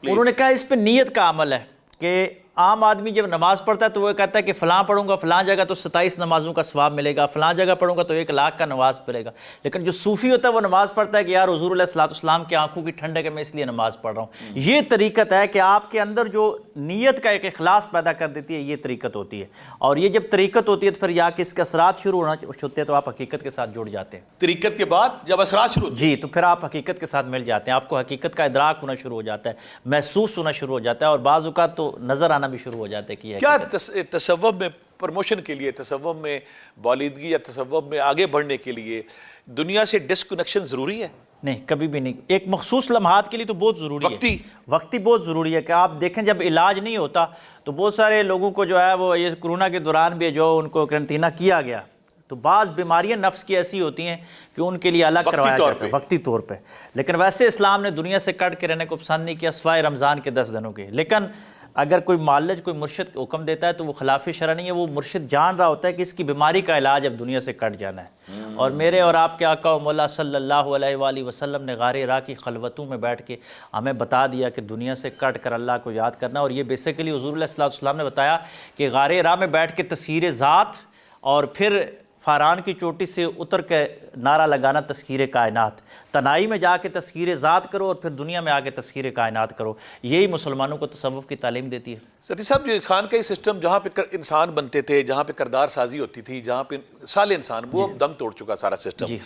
उन्होंने कहा इस पर नीयत का अमल है कि आम आदमी जब नमाज़ पढ़ता है तो वो कहता है कि फ़लाँ पढ़ूंगा फ़लाँ जगह तो 27 नमाज़ों का सवाब मिलेगा, फ़लाँ जगह पढ़ूंगा तो 1 लाख का नमाज़ मिलेगा। लेकिन जो सूफ़ी होता है वो नमाज़ पढ़ता है कि यार हुज़ूर अलैहिस्सलाम की आंखों की ठंडक है, मैं इसलिए नमाज़ पढ़ रहा हूँ। ये तरीक़त है कि आपके अंदर जो नीयत का एक इखलास पैदा कर देती है, ये तरीक़त होती है। और ये जब तरीक़त होती है तो फिर या कि इसके असरात शुरू होना होते हैं तो आप हकीकत के साथ जुड़ जाते हैं। तरीक़त के बाद जब असरात शुरू, जी, तो फिर आप हकीकत के साथ मिल जाते हैं, आपको हकीकत का इदराक होना शुरू हो जाता है, महसूस होना शुरू हो जाता है और बाज़ औक़ात तो नज़र आना भी शुरू हो जाता है कि क्या तसव्वुफ में प्रमोशन के लिए, तसव्वुफ में बालिदगी या तसव्वुफ में आगे बढ़ने के लिए दुनिया से डिस्कनेक्शन ज़रूरी है? नहीं, कभी भी नहीं। एक मखसूस लम्हात के लिए तो बहुत ज़रूरी है, वक्ती बहुत ज़रूरी है। कि आप देखें जब इलाज नहीं होता तो बहुत सारे लोगों को जो है वो ये कोरोना के दौरान भी जो उनको क्वारंटीना किया गया, तो बाज़ बीमारियां नफ्स की ऐसी होती हैं कि उनके लिए अलग करवाया जाता है वक्ती तौर पे। लेकिन वैसे इस्लाम ने दुनिया से कट के रहने को पसंद नहीं किया सिवाय रमज़ान के 10 दिनों के। लेकिन अगर कोई मालिज, कोई मुर्शिद हुक्म देता है तो वो खिलाफ शरअ नहीं है। वो मुर्शिद जान रहा होता है कि इसकी बीमारी का इलाज अब दुनिया से कट जाना है। और मेरे और आपके आका मौला सल्लल्लाहु अलैहि वसल्लम ने गारे हिरा की खलवतों में बैठ के हमें बता दिया कि दुनिया से कट कर अल्लाह को याद करना। और ये बेसिकली हुज़ूर अलैहि सल्लम ने बताया कि गारे हिरा में बैठ के तस्वीर ज़ात और फिर फ़ारान की चोटी से उतर के नारा लगाना तस्खीर कायनात, तनाई में जाके तस्खीर ज़ात करो और फिर दुनिया में आके तस्खीर कायनात करो। यही मुसलमानों को तसव्वुफ की तालीम देती है। सती साहब, जो खान का सिस्टम जहाँ पे इंसान बनते थे, जहाँ पे करदार साजी होती थी, जहाँ पे साले इंसान, वो दम तोड़ चुका सारा सिस्टम।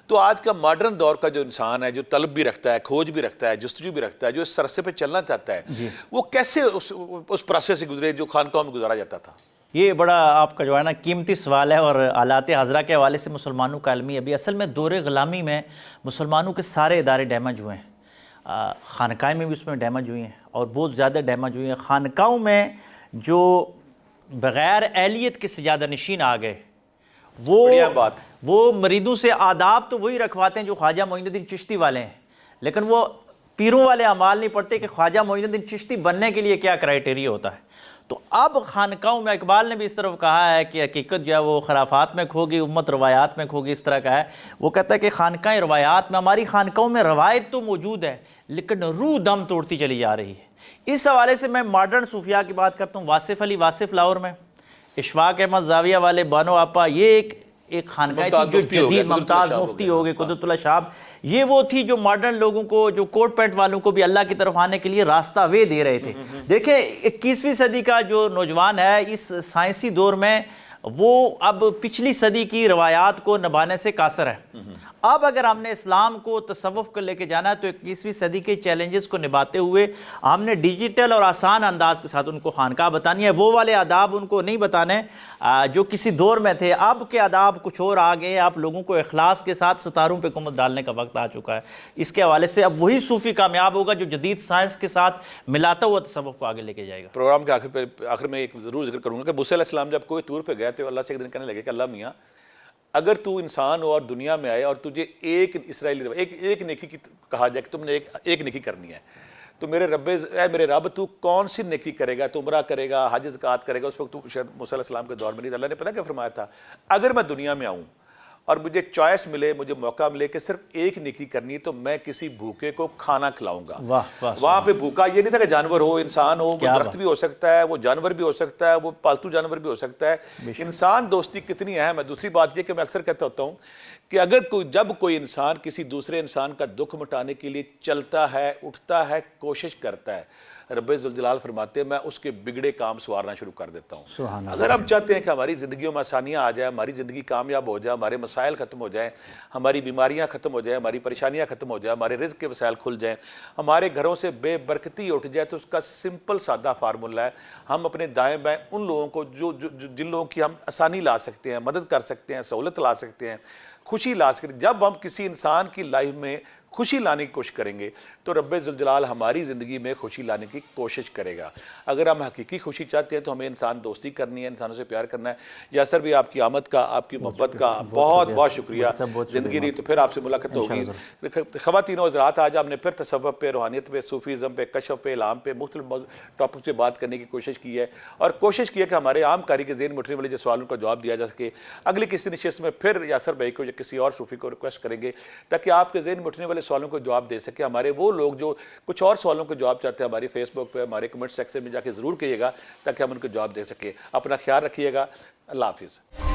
तो आज का मॉडर्न दौर का जो इंसान है, जो तलब भी रखता है, खोज भी रखता है, जुस्तजू भी रखता है, जो इस सरसे पे चलना चाहता है, वो कैसे उस प्रोसेस से गुजरे जो खानकाहों में गुजारा जाता था? ये बड़ा आपका जो है ना कीमती सवाल है और आलात हज़रा के हवाले से मुसलमानों का इल्मी अभी असल में दौरे ग़ुलामी में मुसलमानों के सारे इदारे डैमेज हुए हैं। खानकाएँ में भी उसमें डैमेज हुई हैं और बहुत ज़्यादा डैमेज हुई हैं। खानकाओं में जो बग़ैर अहलियत के सजादा नशीन आ गए, वो मरीदों से आदाब तो वही रखवाते हैं जो ख्वाजा मोइनुद्दीन चिश्ती वाले हैं, लेकिन वो पीरों वाले अमाल नहीं पढ़ते कि ख्वाजा मोइनुद्दीन चिश्ती बनने के लिए क्या क्राइटेरिया होता है। तो अब खानकाओं में, इकबाल ने भी इस तरफ कहा है कि हकीकत जो है वो खराफात में खोगी, उम्मत रवायात में खोगी, इस तरह का है। वो कहता है कि खानकाएँ रवायात में, हमारी खानकाओं में रवायत तो मौजूद है लेकिन रूह दम तोड़ती चली जा रही है। इस हवाले से मैं मॉडर्न सूफिया की बात करता हूँ। वासिफ अली वासिफ लाहौर में, इशफाक अहमद जाविया वाले बानो आपा, ये एक खानकाह थी जो जदीद, मुमताज़ मुफ्ती हो गए, कुदरतुल्लाह शाह, ये वो थी जो मॉडर्न लोगों को, जो कोट पैंट वालों को भी अल्लाह की तरफ आने के लिए रास्ता वे दे रहे थे। देखें 21वीं सदी का जो नौजवान है इस साइंसी दौर में, वो अब पिछली सदी की रवायात को निभाने से कासर है। अब अगर हमने इस्लाम को तसव्वुफ को लेके जाना है तो 21वीं सदी के चैलेंजेस को निभाते हुए हमने डिजिटल और आसान अंदाज के साथ उनको खानकाह बतानी है। वो वाले आदाब उनको नहीं बताने जो किसी दौर में थे। अब के आदाब कुछ और आ गए। आप लोगों को इखलास के साथ सितारों पे कुमत डालने का वक्त आ चुका है। इसके हवाले से अब वही सूफ़ी कामयाब होगा जो जदीद साइंस के साथ मिलाता हुआ तसव्वुफ को आगे लेके जाएगा। प्रोग्राम के आखिर में एक ज़रूर जिक्र करूँगा कि मूसा अलैहिस्सलाम जब कोई टूर पे गए तो अल्लाह से एक दिन कहने लगे कि अल्लाह मियाँ, अगर तू इंसान हो और दुनिया में आए और तुझे एक इसराइली एक नेकी की कहा जाए कि तुमने एक नेकी करनी है, तो मेरे रब तू कौन सी नेकी करेगा? तू उम्रा करेगा, हज ज़कात करेगा? उस वक्त तू शायद मूसा अलैहिस्सलाम के दौर में नहीं था। अल्लाह ने पता क्या फरमाया था? अगर मैं दुनिया में आऊँ और मुझे चॉइस मिले, मुझे मौका मिले कि सिर्फ एक नेकी करनी है, तो मैं किसी भूखे को खाना खिलाऊंगा। वहाँ पे भूखा ये नहीं था कि जानवर हो, इंसान हो, वो दरख्त भी हो सकता है, वो जानवर भी हो सकता है, वो पालतू जानवर भी हो सकता है। इंसान दोस्ती कितनी अहम है। दूसरी बात ये कि मैं अक्सर कहता होता हूँ कि अगर जब कोई इंसान किसी दूसरे इंसान का दुख मिटाने के लिए चलता है, उठता है, कोशिश करता है, रब्बे ज़ुल जलाल फरमाते हैं मैं उसके बिगड़े काम सवारना शुरू कर देता हूँ। अगर हम चाहते हैं कि हमारी ज़िंदगियों में आसानियाँ आ जाए, हमारी ज़िंदगी कामयाब हो जाए, हमारे मसाइल ख़त्म हो जाएँ, हमारी बीमारियाँ ख़त्म हो जाए, हमारी परेशानियाँ ख़त्म हो जाए, हमारे रिज़्क़ के वसाइल खुल जाएँ, हमारे घरों से बेबरकती उठ जाए, तो उसका सिंपल सादा फार्मूला है, हम अपने दाएँ बाएँ उन लोगों को जिन लोगों की हम आसानी ला सकते हैं, मदद कर सकते हैं, सहूलत ला सकते हैं, खुशी ला सकते हैं। जब हम किसी इंसान की लाइफ में खुशी लाने की कोशिश करेंगे तो रब्बे ज़ुल जलाल हमारी ज़िंदगी में खुशी लाने की कोशिश करेगा। अगर हम हकीकी खुशी चाहते हैं तो हमें इंसान दोस्ती करनी है, इंसानों से प्यार करना है। यासर भी आपकी आमद का, आपकी मोहब्बत का बहुत बहुत शुक्रिया। ज़िंदगी रही तो फिर आपसे मुलाकात होगी। ख़वातीन और हज़रात, आज हमने फिर तसव्वुफ़ पे, रूहानियत पे, सूफ़ीज़म पे, कशफ़ पे, इल्हाम पे, मुख्तलिफ़ टॉपिक पे बात करने की कोशिश की है और कोशिश की है कि हमारे आम कारी के ज़हन में उठने वाले जो सवालों का जवाब दिया जा सके। अगली किसी नशिस्त में फिर यासर भाई को या किसी और सूफ़ी को रिक्वेस्ट करेंगे ताकि आपके ज़हन में उठने वाले सवालों को जवाब दे सके। हमारे वो लोग जो कुछ और सवालों के जवाब चाहते हैं, हमारी फेसबुक पे, हमारे कमेंट सेक्शन में जाके ज़रूर कहिएगा ताकि हम उनको जवाब दे सके। अपना ख्याल रखिएगा। अल्लाह हाफिज़।